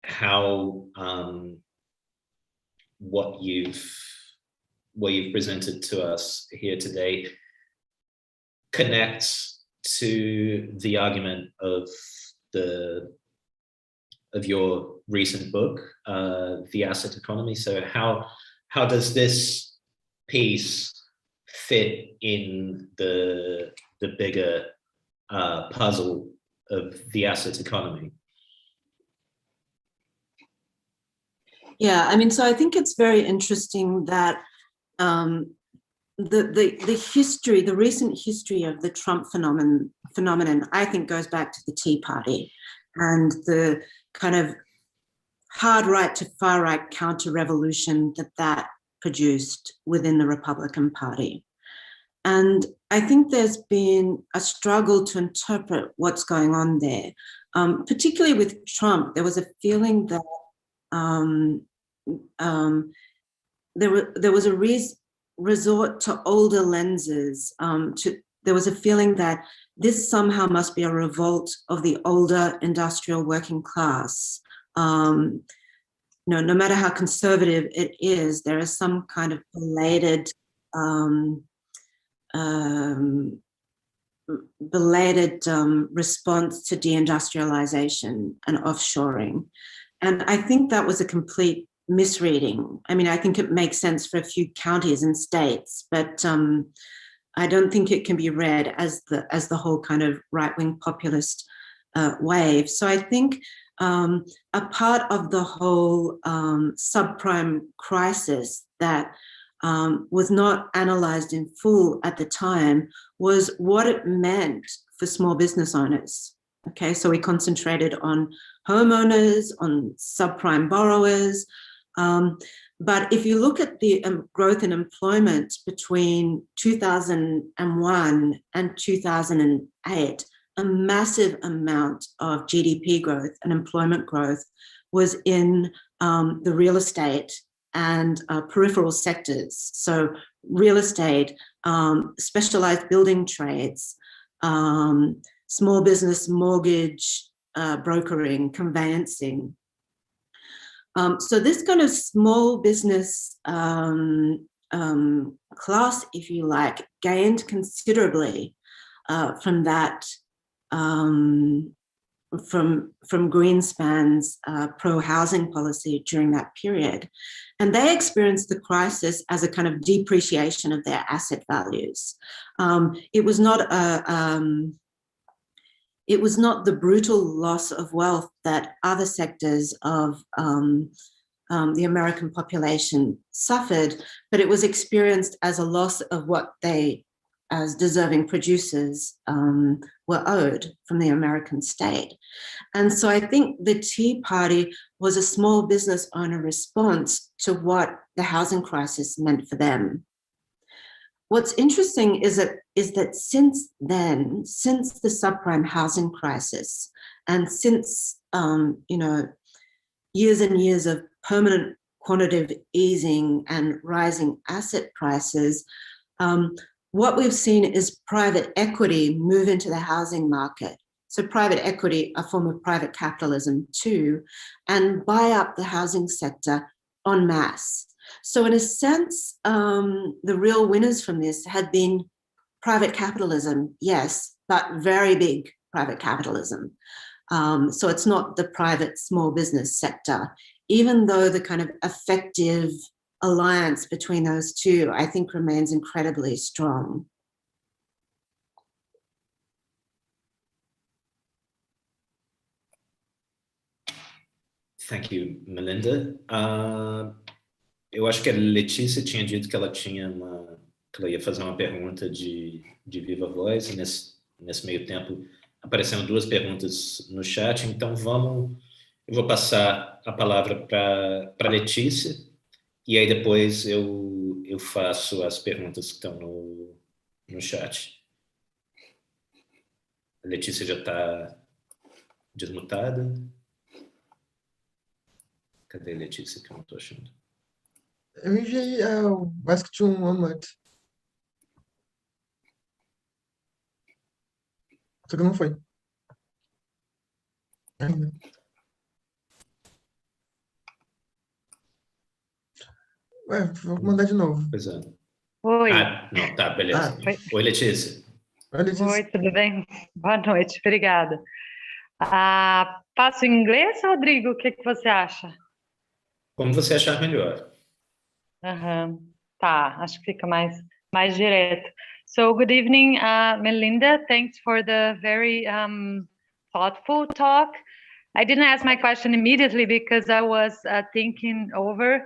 A: how what you've presented to us here today connects to the argument of your recent book, The Asset Economy. So how does this piece fit in the bigger puzzle of the asset economy?
B: Yeah, I mean, so I think it's very interesting that the history, the recent history of the Trump phenomenon, I think goes back to the Tea Party and the kind of hard right to far right counter-revolution that produced within the Republican Party. And I think there's been a struggle to interpret what's going on there. Particularly with Trump, there was a feeling that there was a resort to older lenses. There was a feeling that this somehow must be a revolt of the older industrial working class. No matter how conservative it is, there is some kind of belated response to deindustrialization and offshoring. And I think that was a complete misreading. I mean, I think it makes sense for a few counties and states, but I don't think it can be read as the whole kind of right-wing populist wave. So I think a part of the whole subprime crisis that was not analysed in full at the time was what it meant for small business owners. Okay, so we concentrated on homeowners, on subprime borrowers. But if you look at the growth in employment between 2001 and 2008, a massive amount of GDP growth and employment growth was in the real estate and peripheral sectors. So real estate, specialized building trades, small business mortgage brokering, conveyancing. So this kind of small business class, if you like, gained considerably from that, from Greenspan's pro-housing policy during that period. And they experienced the crisis as a kind of depreciation of their asset values. It was not the brutal loss of wealth that other sectors of the American population suffered, but it was experienced as a loss of what they, as deserving producers, were owed from the American state. And so I think the Tea Party was a small business owner response to what the housing crisis meant for them. What's interesting is that since then, since the subprime housing crisis, and since years and years of permanent quantitative easing and rising asset prices, what we've seen is private equity move into the housing market. So private equity, a form of private capitalism too, and buy up the housing sector en masse. So in a sense, the real winners from this had been private capitalism, yes, but very big private capitalism. So it's not the private small business sector, even though the kind of effective alliance between those two, I think, remains incredibly strong.
A: Thank you, Melinda. Eu acho que a Letícia tinha dito que ela ia fazer uma pergunta de viva voz, e nesse meio tempo apareceram duas perguntas no chat, então eu vou passar a palavra para a Letícia, E aí depois eu faço as perguntas que estão no chat. A Letícia já está desmutada. Cadê a Letícia que eu não estou achando?
C: Eu enviei o Basket 1 antes. Só que não foi. Ainda. Ué, vou mandar de novo.
A: Pois é.
D: Oi.
A: Não, tá, beleza.
D: Oi.
A: Oi, Letícia.
C: Olha disso.
D: Oi, tudo bem? Boa noite, obrigada. Faço em inglês, Rodrigo? O que você acha?
A: Como você achar melhor.
D: Tá, acho que fica mais direto. So, good evening, Melinda. Thanks for the very thoughtful talk. I didn't ask my question immediately because I was thinking over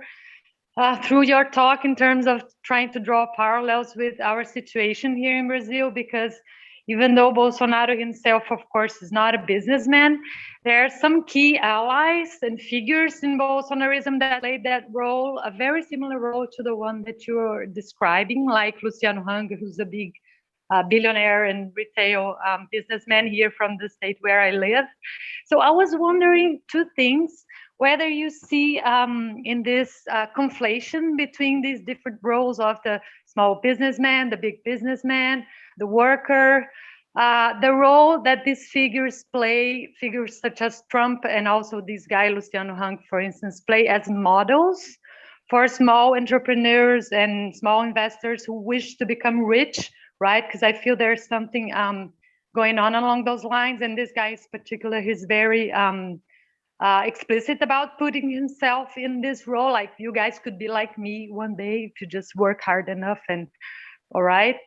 D: through your talk in terms of trying to draw parallels with our situation here in Brazil, because even though Bolsonaro himself, of course, is not a businessman, there are some key allies and figures in Bolsonarism that played that role, a very similar role to the one that you're describing, like Luciano Hang, who's a big billionaire and retail businessman here from the state where I live. So I was wondering two things, whether you see in this conflation between these different roles of the small businessman, the big businessman, the worker, the role that these figures play, figures such as Trump and also this guy, Luciano Hang, for instance, play as models for small entrepreneurs and small investors who wish to become rich, right? Because I feel there's something going on along those lines. And this guy in particular, he's very explicit about putting himself in this role. Like, you guys could be like me one day if you just work hard enough. And all right.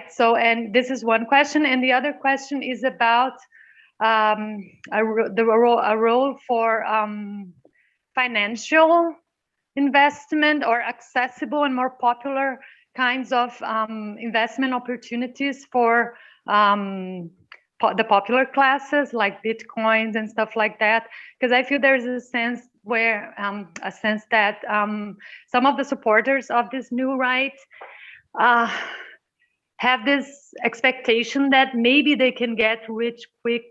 D: So, and this is one question. And the other question is about a role for financial investment or accessible and more popular kinds of investment opportunities for the popular classes, like Bitcoins and stuff like that. Because I feel there's a sense where that some of the supporters of this new right have this expectation that maybe they can get rich quick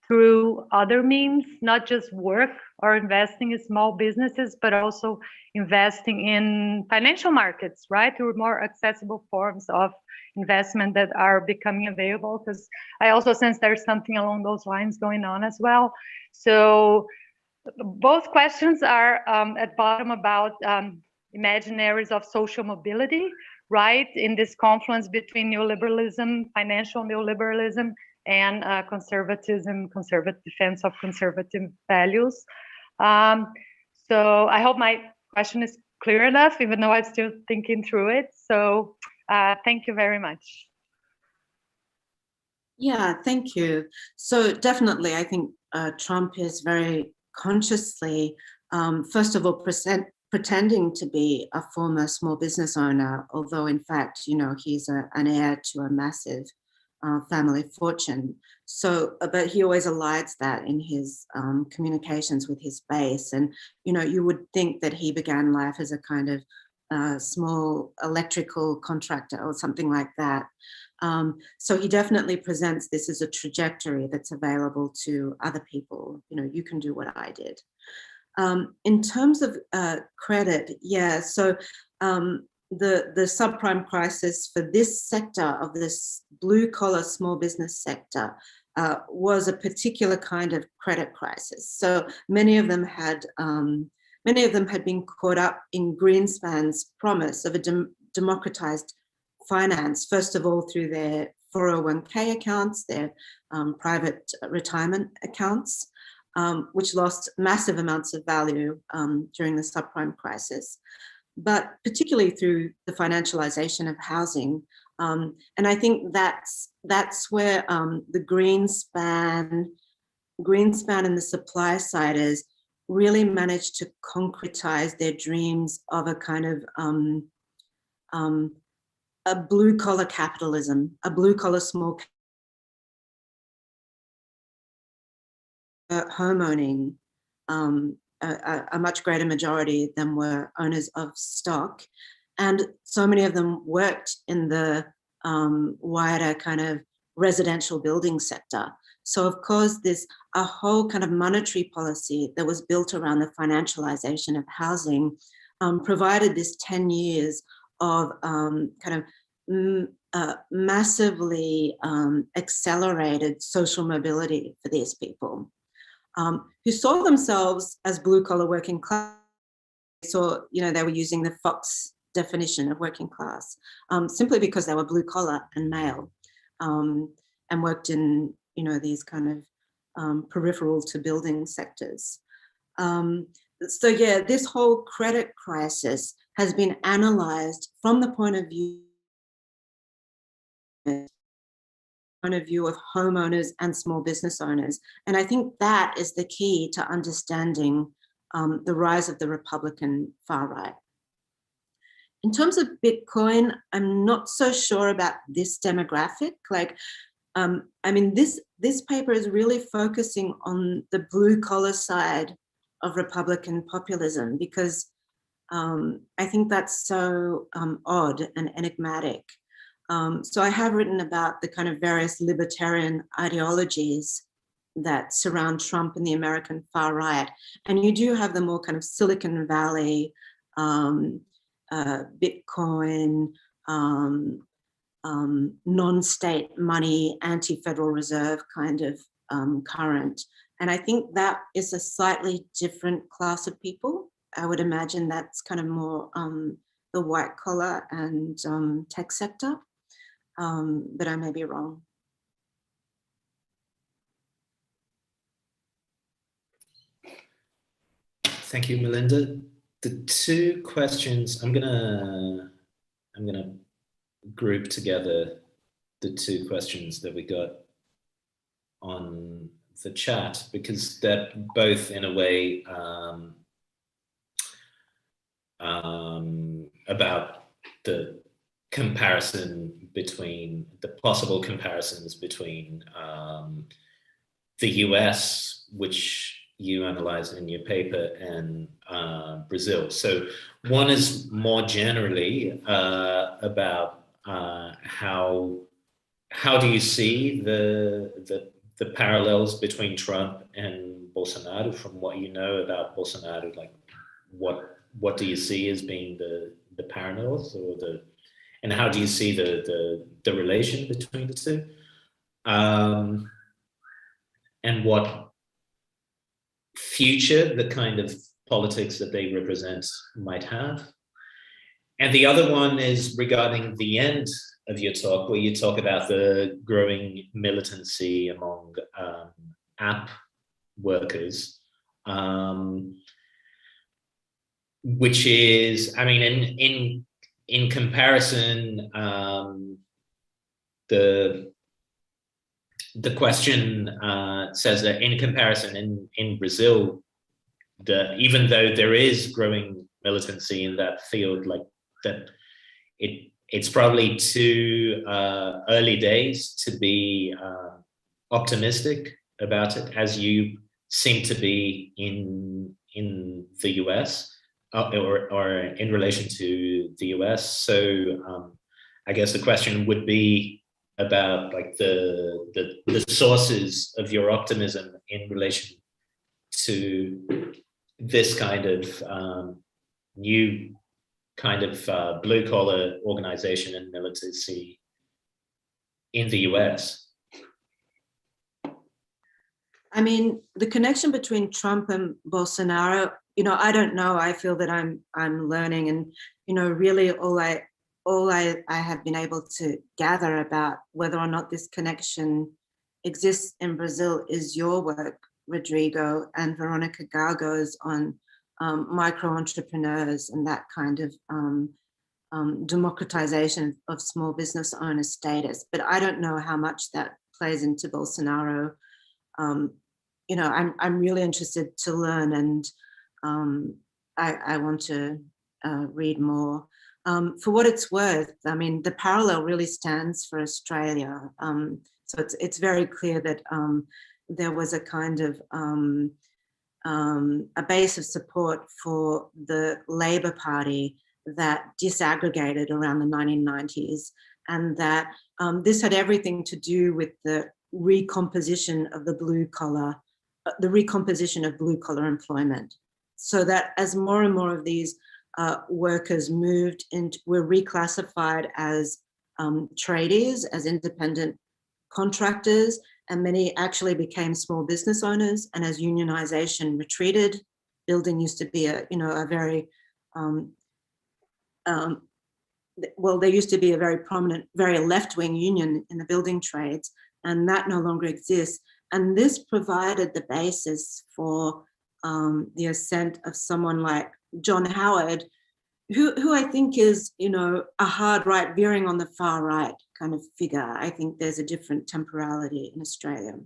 D: through other means, not just work or investing in small businesses, but also investing in financial markets, right? Through more accessible forms of investment that are becoming available. Because I also sense there's something along those lines going on as well. So both questions are at bottom about imaginaries of social mobility, right? In this confluence between neoliberalism, financial neoliberalism, and conservatism, defense of conservative values. So I hope my question is clear enough, even though I'm still thinking through it. So thank you very much.
B: Yeah, thank you. So definitely, I think Trump is very consciously, first of all, pretending to be a former small business owner, although in fact, he's an heir to a massive family fortune. So, but he always elides that in his communications with his base. And, you would think that he began life as a kind of small electrical contractor or something like that. So he definitely presents this as a trajectory that's available to other people. You can do what I did. In terms of credit, yeah, so the subprime crisis for this sector of this blue-collar small business sector was a particular kind of credit crisis. So many of them had been caught up in Greenspan's promise of a democratized finance, first of all through their 401k accounts, their private retirement accounts, which lost massive amounts of value during the subprime crisis, but particularly through the financialization of housing. And I think that's where the Greenspan and the supply siders really managed to concretize their dreams of a kind of a blue-collar capitalism, a blue-collar small home owning, a much greater majority of them were owners of stock. And so many of them worked in the wider kind of residential building sector. So of course, there's a whole kind of monetary policy that was built around the financialization of housing, provided this 10 years of kind of massively accelerated social mobility for these people, who saw themselves as blue-collar working class. So, they were using the Fox definition of working class, simply because they were blue-collar and male, and worked in, these kind of peripheral to building sectors. So yeah, this whole credit crisis has been analysed from the point of view of homeowners and small business owners. And I think that is the key to understanding the rise of the Republican far right. In terms of Bitcoin, I'm not so sure about this demographic. This paper is really focusing on the blue collar side of Republican populism, because I think that's so odd and enigmatic. So I have written about the kind of various libertarian ideologies that surround Trump and the American far right. And you do have the more kind of Silicon Valley, Bitcoin, non-state money, anti-Federal Reserve kind of current. And I think that is a slightly different class of people. I would imagine that's kind of more the white collar and tech sector, but I may be wrong.
A: Thank you, Melinda. The two questions, I'm gonna group together the two questions that we got on the chat, because they're both in a way about the comparison between the possible comparisons between the US, which you analyze in your paper, and Brazil. So one is more generally about how do you see the parallels between Trump and Bolsonaro, from what you know about Bolsonaro? Like, what do you see as being the parallels, or and how do you see the relation between the two, and what future the kind of politics that they represent might have? And the other one is regarding the end of your talk, where you talk about the growing militancy among app workers, which is, I mean, in comparison, the question says that in comparison in Brazil, even though there is growing militancy in that field, like that, it's probably too early days to be optimistic about it, as you seem to be in the US, or in relation to the US. So I guess the question would be about like the sources of your optimism in relation to this kind of new kind of blue collar organization and militancy in the US.
B: I mean, the connection between Trump and Bolsonaro, I don't know. I feel that I'm learning, and really all I have been able to gather about whether or not this connection exists in Brazil is your work, Rodrigo, and Veronica Gargo's on micro entrepreneurs and that kind of democratization of small business owner status. But I don't know how much that plays into Bolsonaro. I'm really interested to learn, and I want to read more. For what it's worth, I mean, the parallel really stands for Australia. So it's very clear that there was a kind of a base of support for the Labour Party that disaggregated around the 1990s, and that this had everything to do with the recomposition of the blue-collar employment. So that as more and more of these workers were reclassified as tradies, as independent contractors, and many actually became small business owners. And as unionization retreated, building used to be a very there used to be a very prominent, very left-wing union in the building trades, and that no longer exists. And this provided the basis for the ascent of someone like John Howard, who I think is, a hard right veering on the far right kind of figure. I think there's a different temporality in Australia.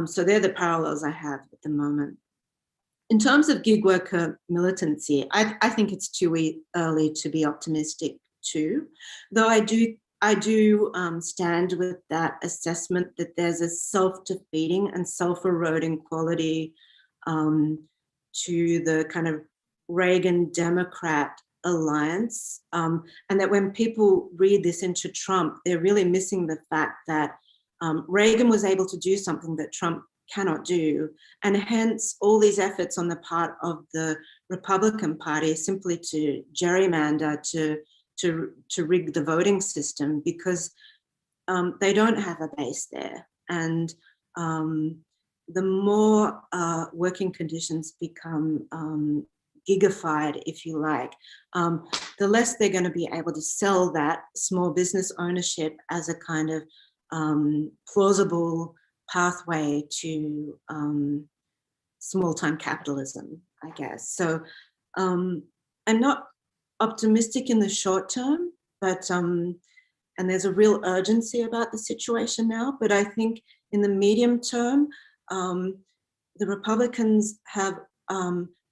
B: So they're the parallels I have at the moment. In terms of gig worker militancy, I think it's too early to be optimistic too, though I do stand with that assessment that there's a self-defeating and self-eroding quality to the kind of Reagan Democrat alliance, and that when people read this into Trump, they're really missing the fact that Reagan was able to do something that Trump cannot do, and hence all these efforts on the part of the Republican Party simply to gerrymander, to rig the voting system, because they don't have a base there. And the more working conditions become gigified, if you like, the less they're going to be able to sell that small business ownership as a kind of plausible pathway to small-time capitalism, I guess. So I'm not optimistic in the short term, but and there's a real urgency about the situation now, but I think in the medium term, the Republicans have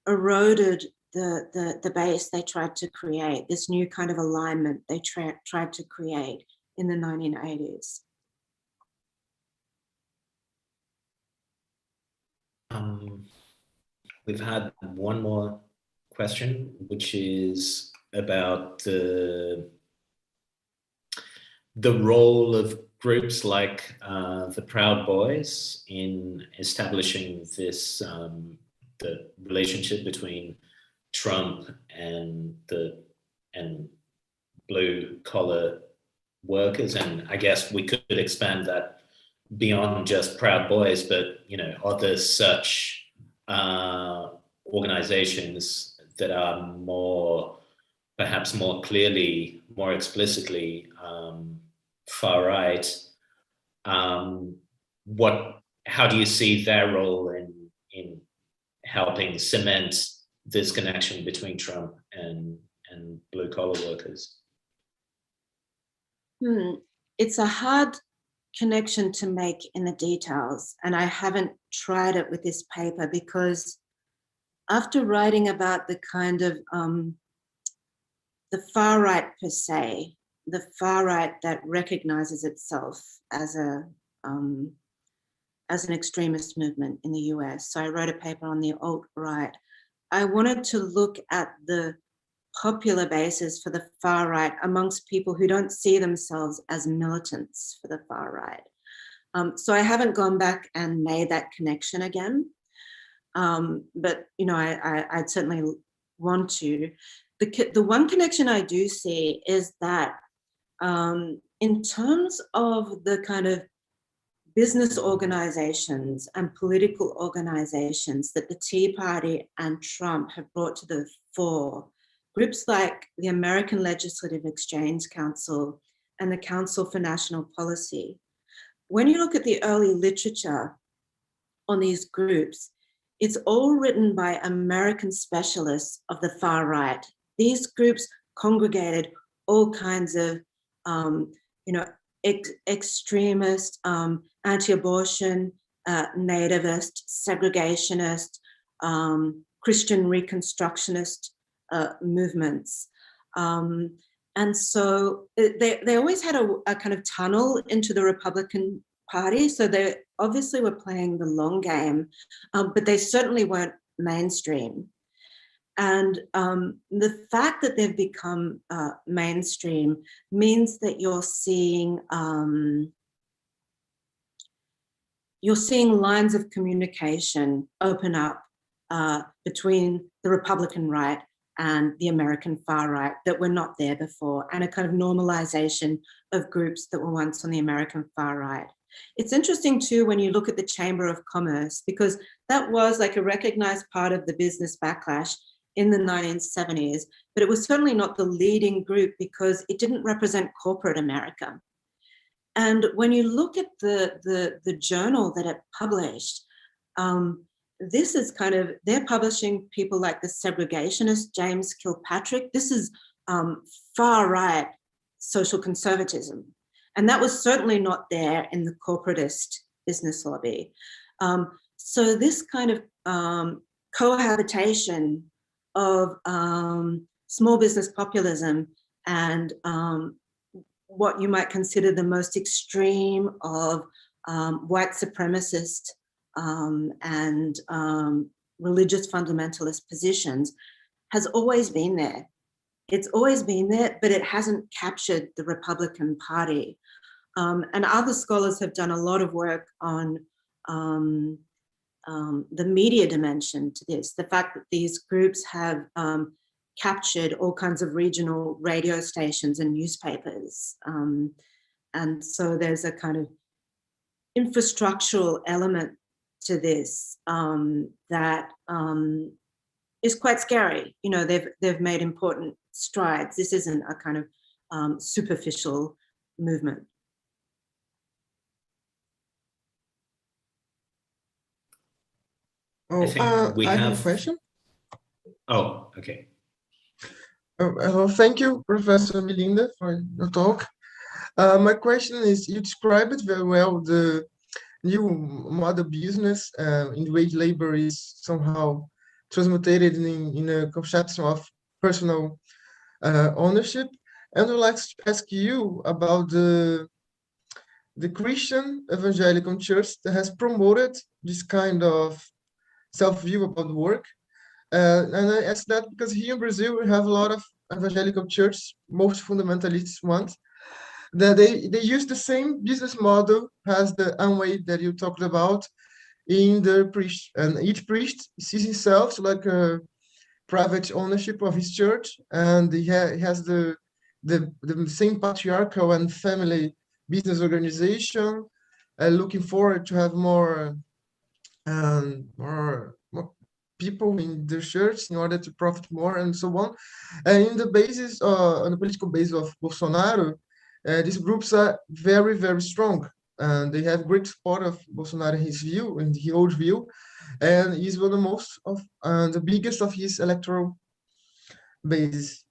B: eroded the base they tried to create, this new kind of alignment they tried to create in the 1980s.
A: We've had one more question, which is about the role of groups like the Proud Boys in establishing this the relationship between Trump and blue collar workers. And I guess we could expand that beyond just Proud Boys, but are there such organizations that are perhaps more clearly, more explicitly far right? How do you see their role in helping cement this connection between Trump and blue collar workers?
B: It's a hard connection to make in the details, and I haven't tried it with this paper, because after writing about the kind of the far right per se, the far right that recognizes itself as an extremist movement in the US, so I wrote a paper on the alt-right. I wanted to look at the popular basis for the far right amongst people who don't see themselves as militants for the far right. So I haven't gone back and made that connection again, but I'd certainly want to. The one connection I do see is that in terms of the kind of business organizations and political organizations that the Tea Party and Trump have brought to the fore, groups like the American Legislative Exchange Council and the Council for National Policy, when you look at the early literature on these groups, it's all written by American specialists of the far right. These groups congregated all kinds of, extremist, anti-abortion, nativist, segregationist, Christian Reconstructionist movements. And so they always had a kind of tunnel into the Republican Party. So obviously were playing the long game, but they certainly weren't mainstream. And the fact that they've become mainstream means that you're seeing lines of communication open up between the Republican right and the American far right that were not there before, and a kind of normalization of groups that were once on the American far right. It's interesting too when you look at the Chamber of Commerce, because that was like a recognized part of the business backlash in the 1970s, but it was certainly not the leading group because it didn't represent corporate America. And when you look at the journal that it published, this is kind of, they're publishing people like the segregationist James Kilpatrick. This is far right social conservatism. And that was certainly not there in the corporatist business lobby. So this kind of cohabitation of small business populism and what you might consider the most extreme of white supremacist and religious fundamentalist positions has always been there. It's always been there, but it hasn't captured the Republican Party. And other scholars have done a lot of work on the media dimension to this, the fact that these groups have captured all kinds of regional radio stations and newspapers. And so there's a kind of infrastructural element to this that is quite scary. You know, they've made important strides. This isn't a kind of superficial movement.
C: Oh, I have a question.
A: Oh, okay.
C: Thank you, Professor Melinda, for your talk. My question is, you described very well the new model business in which labor is somehow transmutated in a conception of personal ownership. And I'd like to ask you about the Christian evangelical church that has promoted this kind of self-view about work. And I ask that because here in Brazil, we have a lot of evangelical churches, most fundamentalist ones, that they use the same business model as the Amway that you talked about in the priest. And each priest sees himself like a private ownership of his church, and he has the same patriarchal and family business organization, looking forward to have more people in the church in order to profit more and so on. And in the basis, on the political basis of Bolsonaro, these groups are very, very strong. And they have great support of Bolsonaro in his view, in his old view, and he's one of the most of the biggest of his electoral base.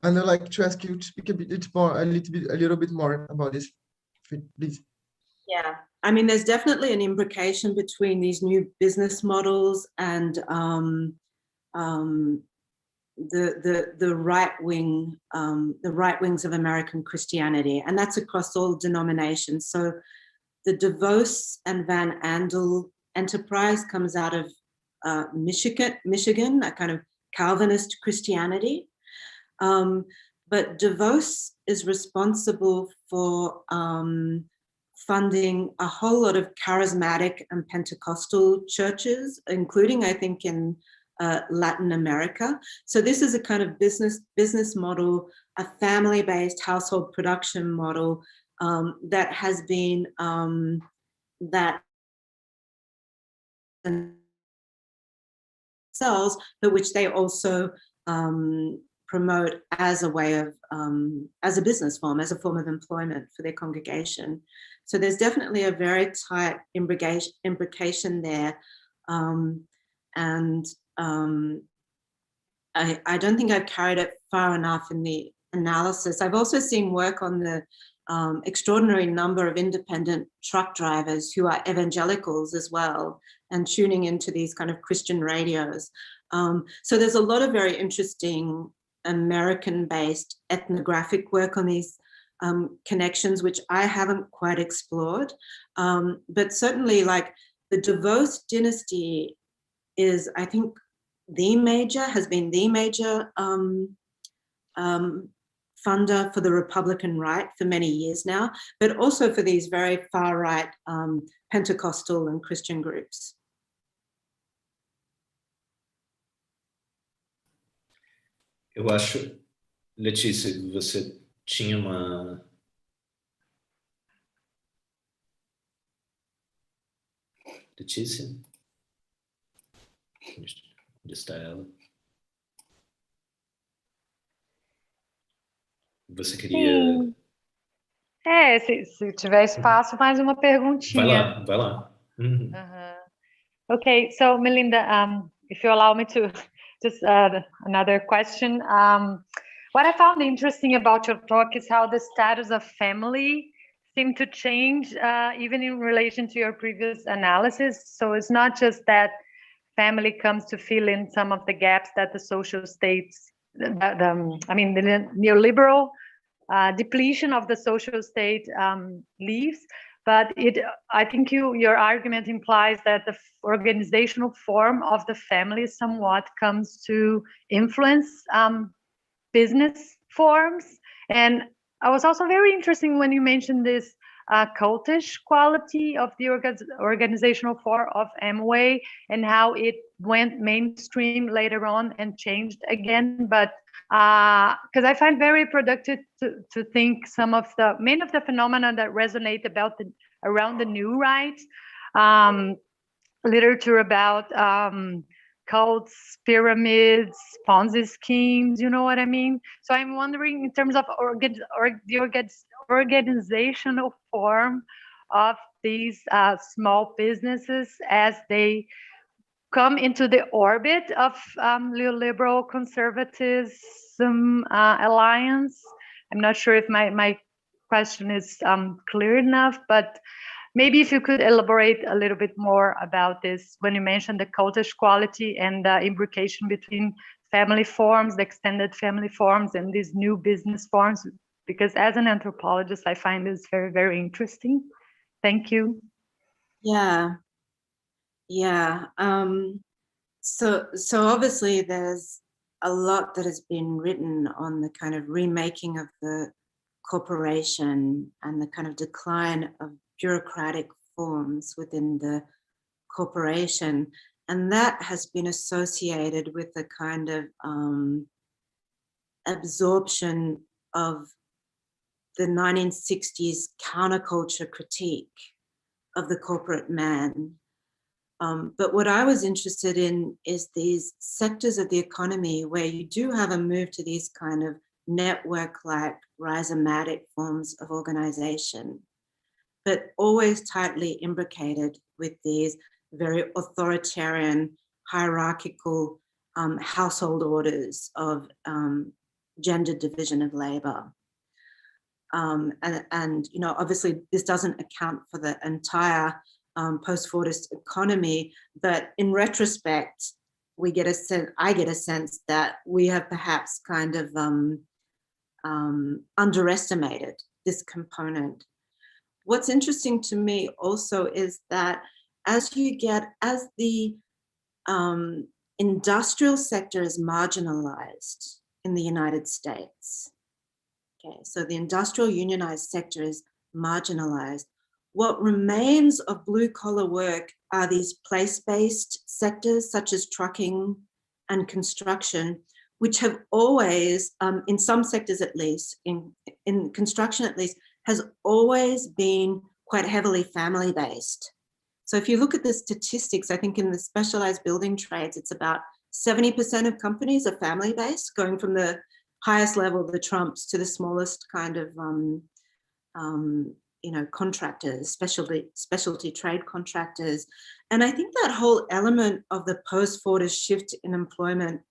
C: And I'd like to ask you to speak a little bit more about this, please.
B: Yeah, I mean, there's definitely an imbrication between these new business models and the right wing, the right wings of American Christianity, and that's across all denominations. So the DeVos and Van Andel enterprise comes out of Michigan, a kind of Calvinist Christianity. But DeVos is responsible for funding a whole lot of charismatic and Pentecostal churches, including, I think, in Latin America. So this is a kind of business model, a family-based household production model that has been that themselves, but which they also promote as a way of, as a business form, as a form of employment for their congregation. So there's definitely a very tight imbrication there. And I don't think I've carried it far enough in the analysis. I've also seen work on the extraordinary number of independent truck drivers who are evangelicals as well, and tuning into these kind of Christian radios. So there's a lot of very interesting American-based ethnographic work on these connections, which I haven't quite explored. But certainly like the DeVos dynasty is, I think, has been the major funder for the Republican right for many years now, but also for these very far right Pentecostal and Christian groups.
A: Eu acho, Letícia, que você tinha uma... Letícia? Onde está ela? Você queria...
D: Sim. Se tiver espaço, mais uma perguntinha.
A: Vai lá. Uhum.
D: Okay, so Melinda, if you allow me to just another question. What I found interesting about your talk is how the status of family seemed to change even in relation to your previous analysis. So it's not just that family comes to fill in some of the gaps that the social states, the neoliberal depletion of the social state leaves, but I think your argument implies that the organizational form of the family somewhat comes to influence business forms. And I was also very interested when you mentioned this cultish quality of the organizational form of Amway and how it went mainstream later on and changed again. But because I find very productive to think many of the phenomena that resonate around the new right, literature about cults, pyramids, Ponzi schemes, you know what I mean? So I'm wondering, in terms of the organizational form of these small businesses as they come into the orbit of neoliberal conservatism alliance. I'm not sure if my question is clear enough, but maybe if you could elaborate a little bit more about this when you mentioned the cultish quality and the imbrication between family forms, the extended family forms, and these new business forms, because as an anthropologist, I find this very, very interesting. Thank you.
B: Yeah. So obviously there's a lot that has been written on the kind of remaking of the corporation and the kind of decline of bureaucratic forms within the corporation. And that has been associated with a kind of absorption of the 1960s counterculture critique of the corporate man. But what I was interested in is these sectors of the economy where you do have a move to these kind of network-like rhizomatic forms of organization, but always tightly imbricated with these very authoritarian, hierarchical household orders of gender division of labor. And you know, obviously this doesn't account for the entire post-Fordist economy, but in retrospect, I get a sense that we have perhaps kind of underestimated this component. What's interesting to me also is that as the industrial sector is marginalized in the United States, okay, so the industrial unionized sector is marginalized, what remains of blue-collar work are these place-based sectors such as trucking and construction, which have always, in some sectors at least, in construction at least, has always been quite heavily family-based. So if you look at the statistics, I think in the specialized building trades, it's about 70% of companies are family-based, going from the highest level, the Trumps, to the smallest kind of contractors, specialty trade contractors. And I think that whole element of the post-Fordist shift in employment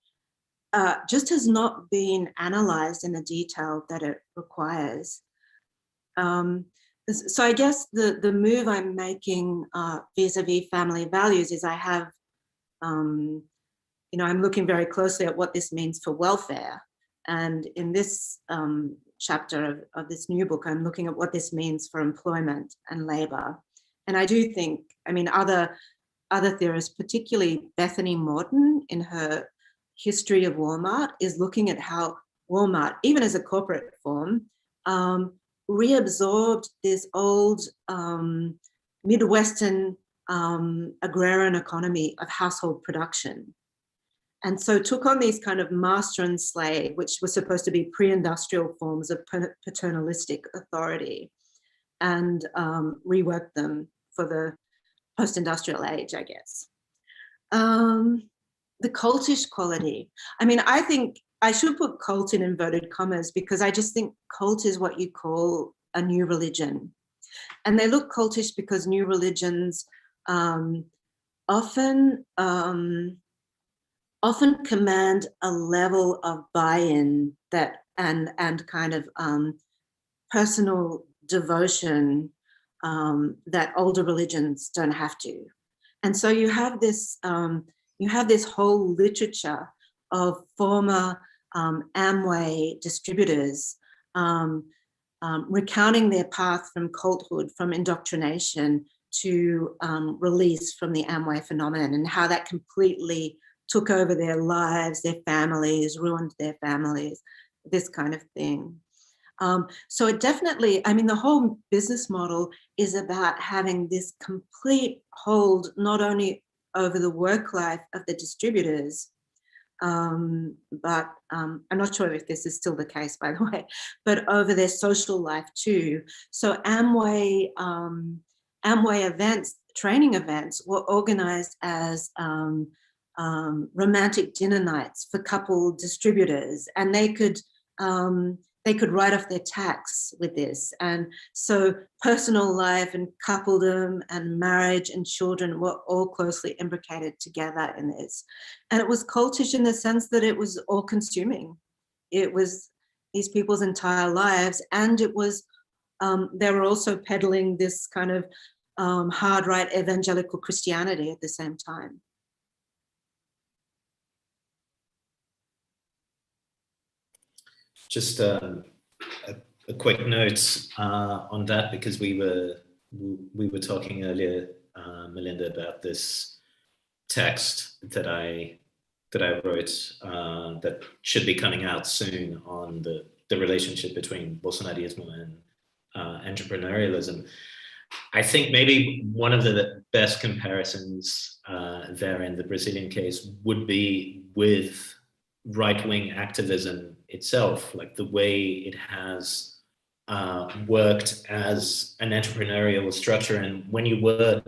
B: just has not been analyzed in the detail that it requires. So I guess the move I'm making vis-a-vis family values is I have, I'm looking very closely at what this means for welfare. And in this chapter of this new book, I'm looking at what this means for employment and labor. And I do think, I mean, other theorists, particularly Bethany Morton in her history of Walmart, is looking at how Walmart, even as a corporate form, reabsorbed this old Midwestern agrarian economy of household production. And so took on these kind of master and slave, which were supposed to be pre-industrial forms of paternalistic authority, and reworked them for the post-industrial age, I guess. The cultish quality. I mean, I think I should put cult in inverted commas, because I just think cult is what you call a new religion. And they look cultish because new religions often command a level of buy-in that and kind of personal devotion that older religions don't have to. And so you have this whole literature of former Amway distributors recounting their path from culthood, from indoctrination to release from the Amway phenomenon, and how that completely took over their lives, their families, ruined their families, this kind of thing. So it definitely, I mean, the whole business model is about having this complete hold, not only over the work life of the distributors, but I'm not sure if this is still the case, by the way, but over their social life too. So Amway events, training events, were organized as romantic dinner nights for couple distributors, and they could write off their tax with this. And so personal life and coupledom and marriage and children were all closely imbricated together in this. And it was cultish in the sense that it was all consuming. It was these people's entire lives. And it was, they were also peddling this kind of hard right evangelical Christianity at the same time.
A: Just a quick note on that, because we were talking earlier, Melinda, about this text that I wrote that should be coming out soon on the relationship between Bolsonarismo and entrepreneurialism. I think maybe one of the best comparisons there in the Brazilian case would be with right-wing activism itself, like the way it has worked as an entrepreneurial structure. And when you were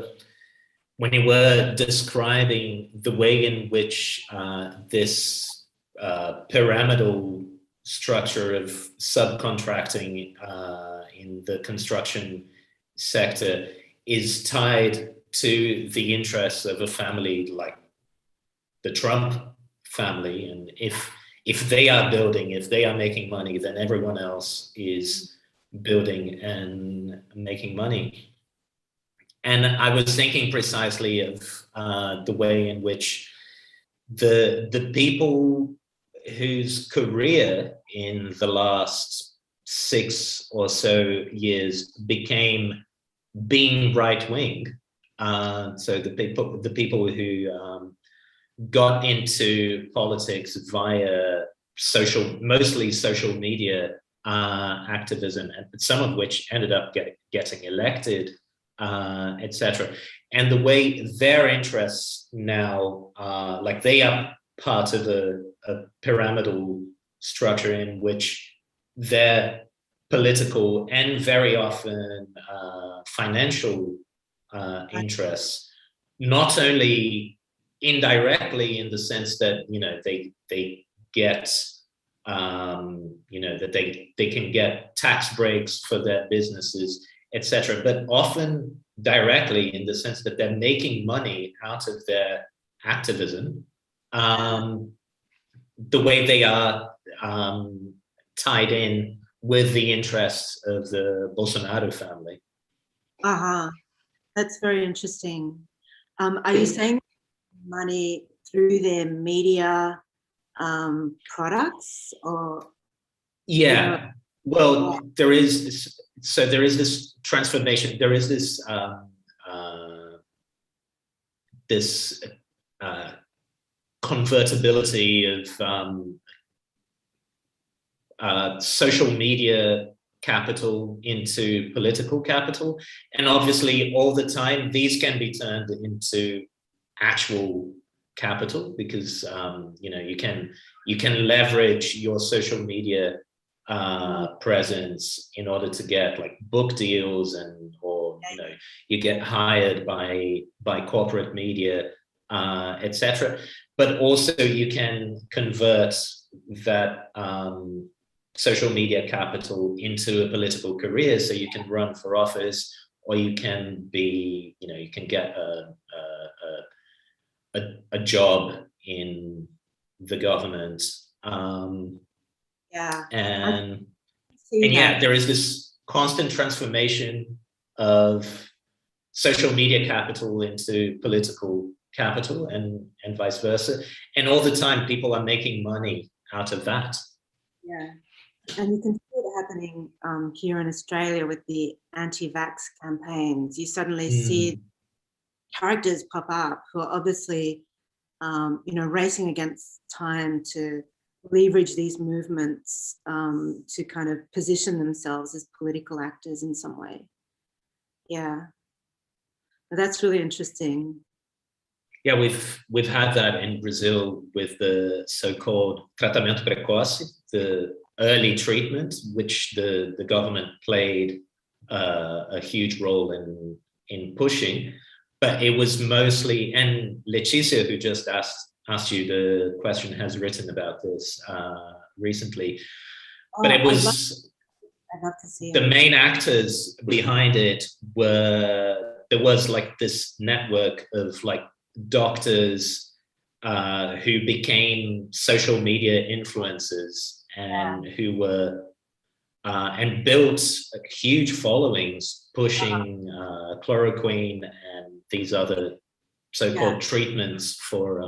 A: describing the way in which this pyramidal structure of subcontracting in the construction sector is tied to the interests of a family like the Trump family, and if they are building, if they are making money, then everyone else is building and making money. And I was thinking precisely of the way in which the people whose career in the last 6 or so years became being right-wing, so the people who got into politics via mostly social media activism, and some of which ended up getting elected, etc. And the way their interests now, like they are part of a pyramidal structure in which their political and very often financial interests, not only indirectly in the sense that they get that they can get tax breaks for their businesses, etc., but often directly in the sense that they're making money out of their activism, the way they are tied in with the interests of the Bolsonaro family.
B: That's very interesting. Are you saying money through their media products, or
A: well, there is this transformation, there is this convertibility of social media capital into political capital, and obviously all the time these can be turned into actual capital, because you can leverage your social media presence in order to get like book deals, or you get hired by corporate media, etc. But also you can convert that social media capital into a political career, so you can run for office, or you can be, you can get a job in the government. And there is this constant transformation of social media capital into political capital, and vice versa. And all the time people are making money out of that.
B: Yeah. And you can see it happening here in Australia with the anti-vax campaigns. You suddenly see characters pop up who are obviously, racing against time to leverage these movements to kind of position themselves as political actors in some way. Yeah, but that's really interesting.
A: Yeah, we've had that in Brazil with the so-called tratamento precoce, the early treatment, which the government played a huge role in pushing. But it was mostly, and Leticia, who just asked you the question, has written about this recently. But it was,
B: I'd love to see
A: the main actors behind it there was like this network of like doctors who became social media influencers, and who were and built huge followings pushing chloroquine and these other so-called treatments for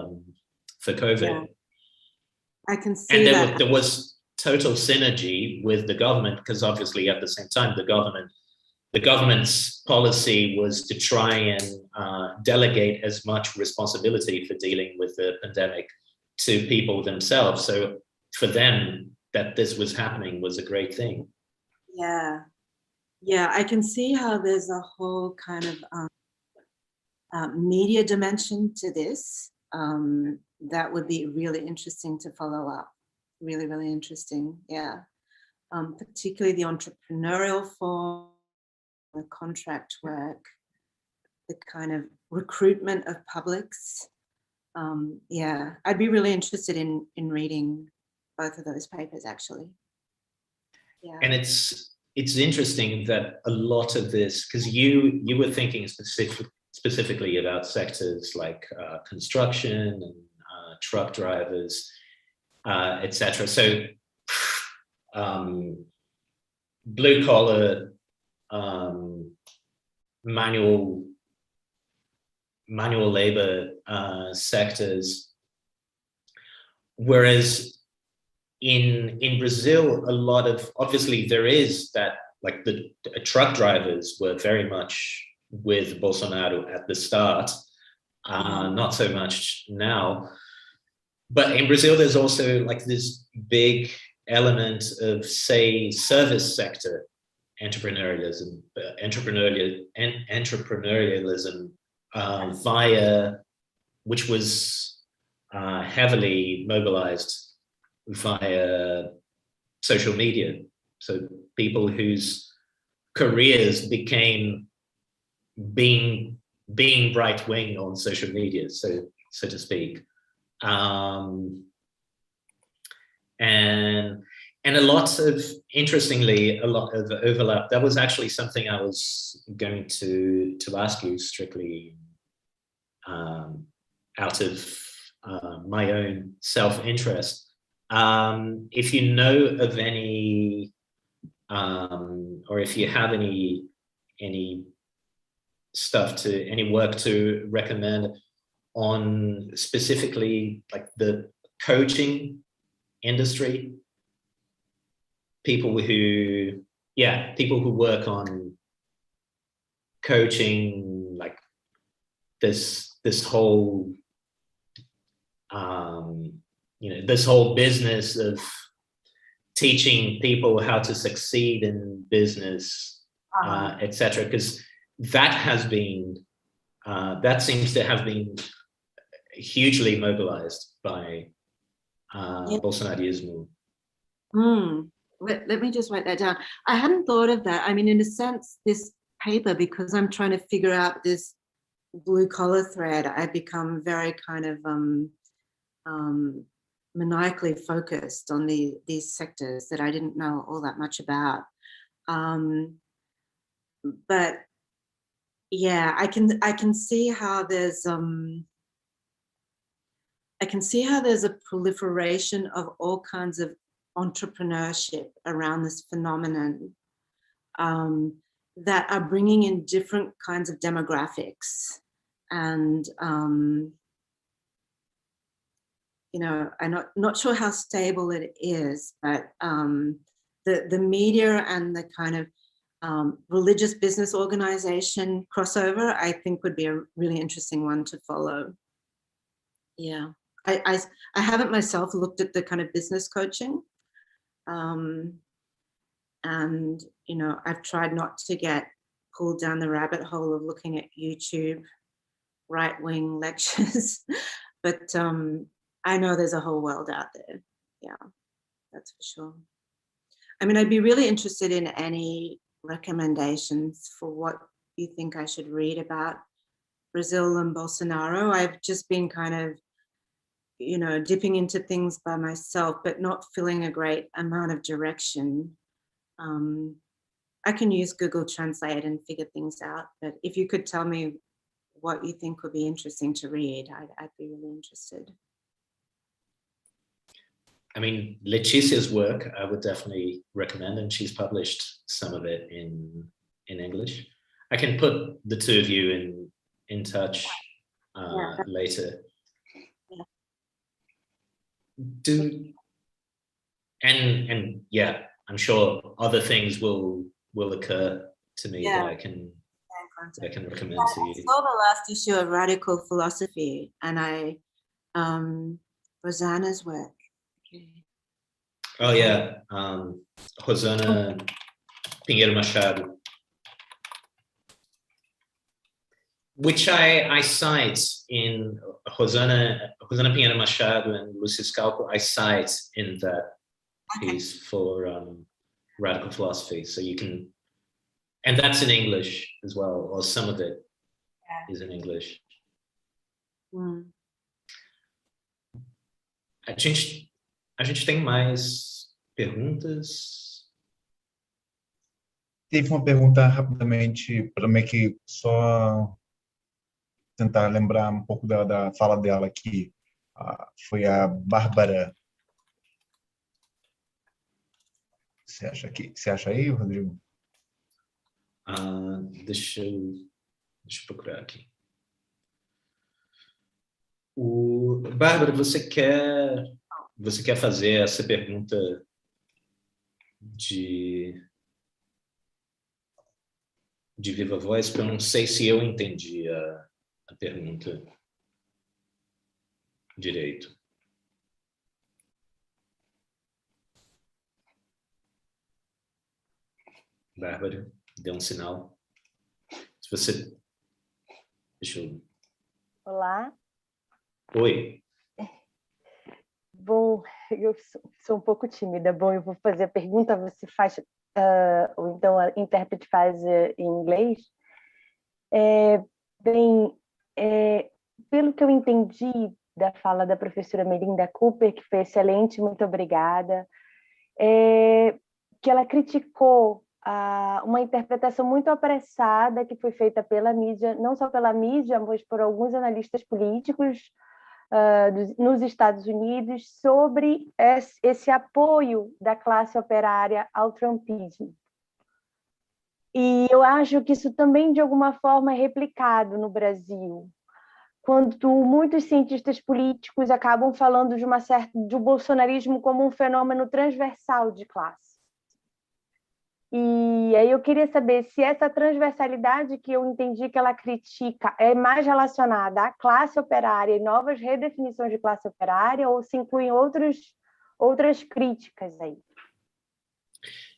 A: COVID. Yeah.
B: I can see
A: and there was total synergy with the government, because obviously at the same time the government's policy was to try and delegate as much responsibility for dealing with the pandemic to people themselves. So for them, that this was happening was a great thing.
B: Yeah, I can see how there's a whole kind of media dimension to this that would be really interesting to follow up. Really, really interesting. Yeah, particularly the entrepreneurial form, the contract work, the kind of recruitment of publics. I'd be really interested in reading both of those papers, actually. Yeah.
A: And it's interesting that a lot of this, because you were thinking specifically about sectors like construction and truck drivers, etc. So blue collar, manual labor sectors, whereas in Brazil, a lot of, obviously there is that, like the truck drivers were very much with Bolsonaro at the start, not so much now. But in Brazil, there's also like this big element of, say, service sector entrepreneurialism via, which was heavily mobilized via social media. So people whose careers became being right-wing on social media, so to speak. And a lot of, interestingly, a lot of overlap. That was actually something I was going to ask you strictly out of my own self-interest. If you know of any, or if you have any work to recommend on specifically like the coaching industry, people who work on coaching, like this whole this whole business of teaching people how to succeed in business, etc. Because that seems to have been hugely mobilized by Bolsonarismo.
B: Let me just write that down. I hadn't thought of that. I mean, in a sense, this paper, because I'm trying to figure out this blue collar thread, I've become very kind of maniacally focused on these sectors that I didn't know all that much about. But yeah, I can see how there's a proliferation of all kinds of entrepreneurship around this phenomenon that are bringing in different kinds of demographics. And, I'm not sure how stable it is, but the media and the kind of religious business organization crossover, I think would be a really interesting one to follow. Yeah, I haven't myself looked at the kind of business coaching. And, I've tried not to get pulled down the rabbit hole of looking at YouTube right-wing lectures, but I know there's a whole world out there. Yeah, that's for sure. I mean, I'd be really interested in any recommendations for what you think I should read about Brazil and Bolsonaro. I've just been kind of, dipping into things by myself, but not feeling a great amount of direction. I can use Google Translate and figure things out, but if you could tell me what you think would be interesting to read, I'd be really interested.
A: I mean, Leticia's work I would definitely recommend, and she's published some of it in English. I can put the two of you in touch later. And yeah, I'm sure other things will occur to me that I can recommend to you.
B: I saw the last issue of Radical Philosophy, and Rosanna's work.
A: Oh yeah, Rosana Pinheiro Machado, which I cite in Rosana Pinheiro Machado and Lucis Calco. I cite in that piece for Radical Philosophy, so you can, and that's in English as well, or some of it is in English. A gente tem mais perguntas?
E: Teve uma pergunta rapidamente para mim que só tentar lembrar um pouco da fala dela aqui. Foi a Bárbara. Você acha aí, Rodrigo?
A: Deixa eu procurar aqui. Bárbara, você quer fazer essa pergunta de viva voz? Porque eu não sei se eu entendi a pergunta direito. Bárbara, dê um sinal. Se você... Deixa eu...
F: Olá.
A: Oi.
F: Bom, eu sou um pouco tímida. Bom, eu vou fazer a pergunta, você faz, ou então a intérprete faz em inglês. Pelo que eu entendi da fala da professora Melinda Cooper, que foi excelente, muito obrigada, que ela criticou uma interpretação muito apressada que foi feita pela mídia, não só pela mídia, mas por alguns analistas políticos nos Estados Unidos, sobre esse apoio da classe operária ao trumpismo. E eu acho que isso também, de alguma forma, é replicado no Brasil. quando muitos cientistas políticos acabam falando de um bolsonarismo como um fenômeno transversal de classe. E aí eu queria saber se essa transversalidade que eu entendi que ela critica é mais relacionada à classe operária e novas redefinições de classe operária, ou se incluem outras críticas aí.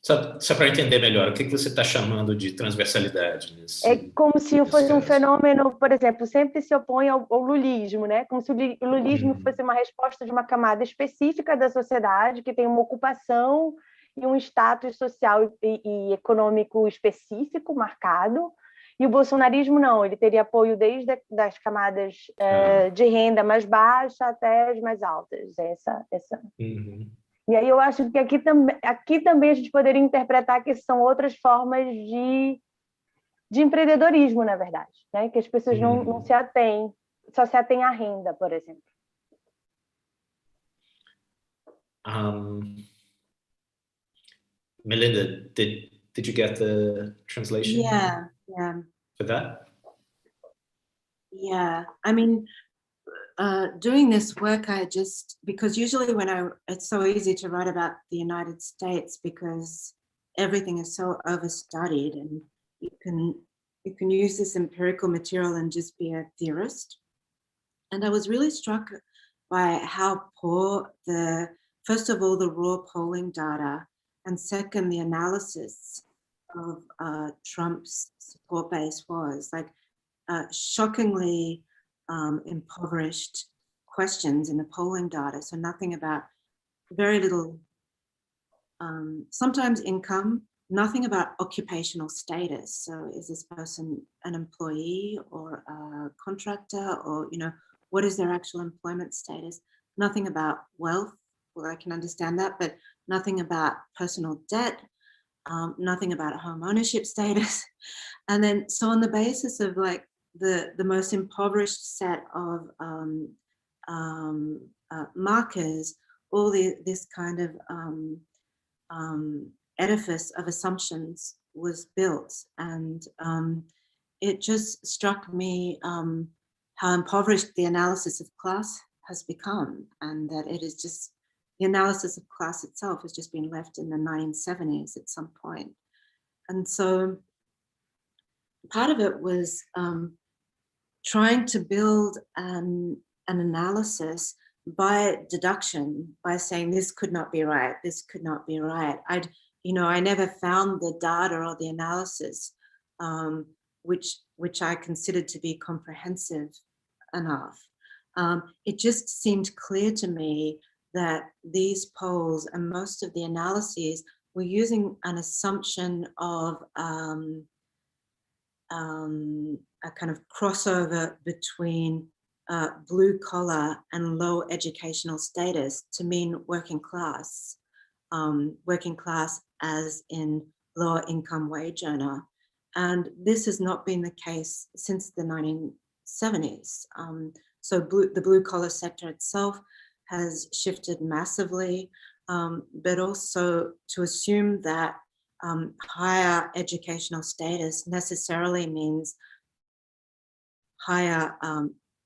A: Só para entender melhor, o que você está chamando de transversalidade?
F: É como se fosse um
A: caso?
F: fenômeno, por exemplo, sempre se opõe ao lulismo, né? Como se o lulismo fosse uma resposta de uma camada específica da sociedade que tem uma ocupação e um status social e econômico específico marcado, e o bolsonarismo não, ele teria apoio desde das camadas de renda mais baixa até as mais altas.
A: Uhum.
F: E aí eu acho que aqui também a gente poderia interpretar que são outras formas de empreendedorismo, na verdade, né? Que as pessoas não se atêm, só se atêm à renda, por exemplo.
A: Melinda, did you get the translation?
B: Yeah.
A: For that?
B: Yeah, I mean, doing this work, because usually it's so easy to write about the United States because everything is so overstudied, and you can use this empirical material and just be a theorist. And I was really struck by how poor first of all, the raw polling data, and second, the analysis of Trump's support base was like shockingly impoverished questions in the polling data. So very little, sometimes income, nothing about occupational status. So is this person an employee or a contractor, or, what is their actual employment status? Nothing about wealth. Well, I can understand that, but nothing about personal debt, nothing about home ownership status. And then, so on the basis of like the most impoverished set of markers, all this kind of edifice of assumptions was built. And it just struck me how impoverished the analysis of class has become, and that it is just, the analysis of class itself has just been left in the 1970s at some point. And so part of it was trying to build an analysis by deduction, by saying this could not be right, this could not be right. I never found the data or the analysis which I considered to be comprehensive enough. It just seemed clear to me that these polls and most of the analyses were using an assumption of a kind of crossover between blue collar and low educational status to mean working class as in lower income wage earner. And this has not been the case since the 1970s. So the blue collar sector itself has shifted massively, but also to assume that higher educational status necessarily means higher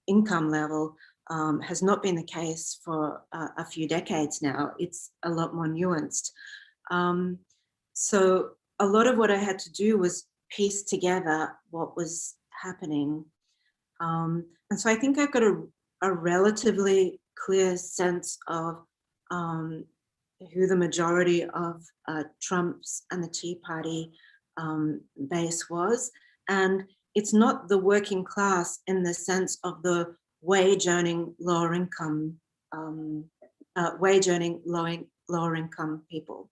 B: income level has not been the case for a few decades now. It's a lot more nuanced. So a lot of what I had to do was piece together what was happening. And so I think I got a relatively clear sense of who the majority of Trump's and the Tea Party base was. And it's not the working class in the sense of the wage earning lower income lower income people.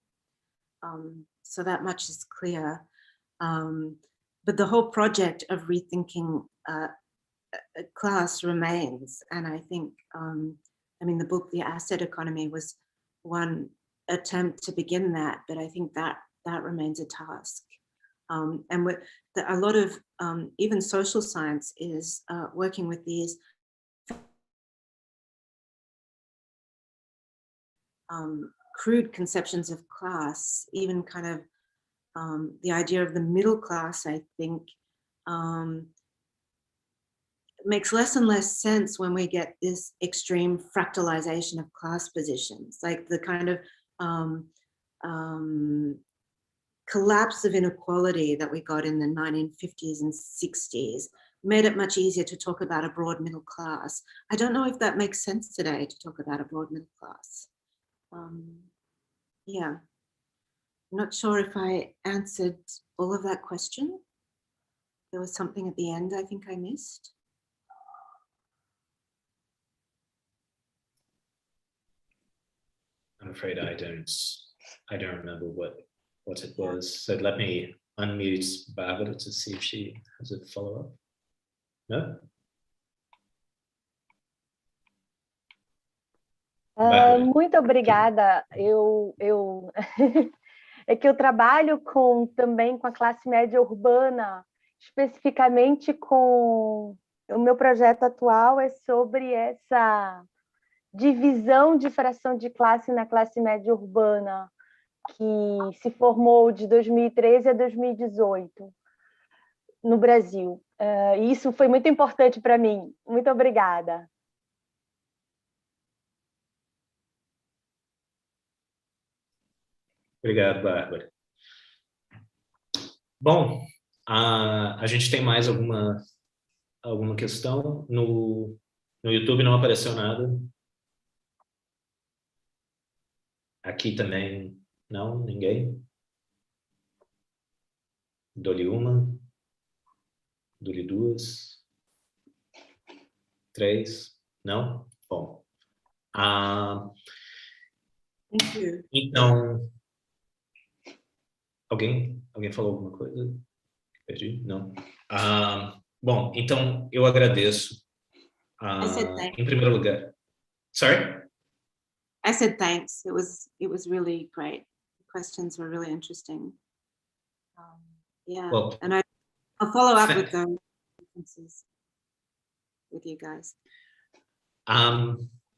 B: So that much is clear. But the whole project of rethinking class remains. And I think, the book, The Asset Economy, was one attempt to begin that, but I think that remains a task. And with a lot of even social science is working with these crude conceptions of class, even kind of the idea of the middle class, I think, it makes less and less sense when we get this extreme fractalization of class positions, like the kind of collapse of inequality that we got in the 1950s and 60s made it much easier to talk about a broad middle class. I don't know if that makes sense today to talk about a broad middle class. Yeah, I'm not sure if I answered all of that question. There was something at the end I think I missed.
A: I'm afraid I don't remember what it was. So let me unmute Barbara to see if she has a follow-up. No?
F: Muito obrigada. É que eu trabalho também com a classe média urbana, especificamente com o meu projeto atual é sobre essa divisão de fração de classe na classe média urbana, que se formou de 2013 a 2018 no Brasil. E isso foi muito importante para mim. Muito obrigada.
A: Obrigado, Bárbara. Bom, a gente tem mais alguma questão? No YouTube não apareceu nada. Aqui também não, ninguém. Dou-lhe uma. Dou-lhe duas. Três. Não? Bom. Então... Alguém falou alguma coisa? Perdi? Não. Bom, então eu agradeço. Em primeiro lugar. Sorry?
B: I said thanks. It was really great. The questions were really interesting. Yeah,
A: well,
B: and I'll follow up with the references with you guys.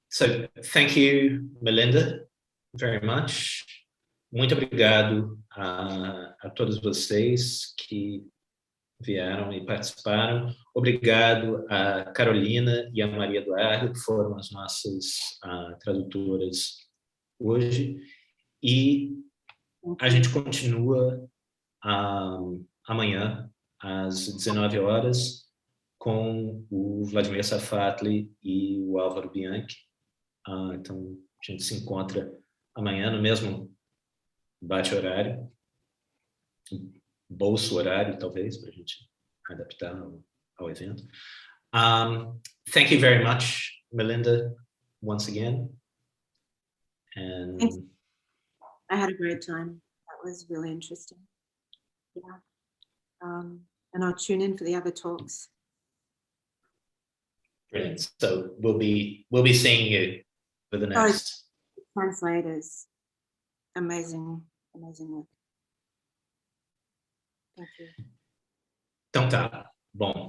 A: So thank you, Melinda, very much. Muito obrigado a todos vocês que vieram e participaram. Obrigado a Carolina e a Maria Eduardo, que foram as nossas tradutoras hoje. E a gente continua amanhã, às 19 horas, com o Vladimir Safatli e o Álvaro Bianchi. Então, a gente se encontra amanhã no mesmo bate-horário, bolso horário, talvez, para a gente adaptar ao evento. Thank you very much, Melinda, once again. And
B: thanks. I had a great time. That was really interesting. Yeah. And I'll tune in for the other talks.
A: Brilliant. So we'll be seeing you for the next.
B: Translators. Amazing work. Thank you.
A: Então tá. Bom.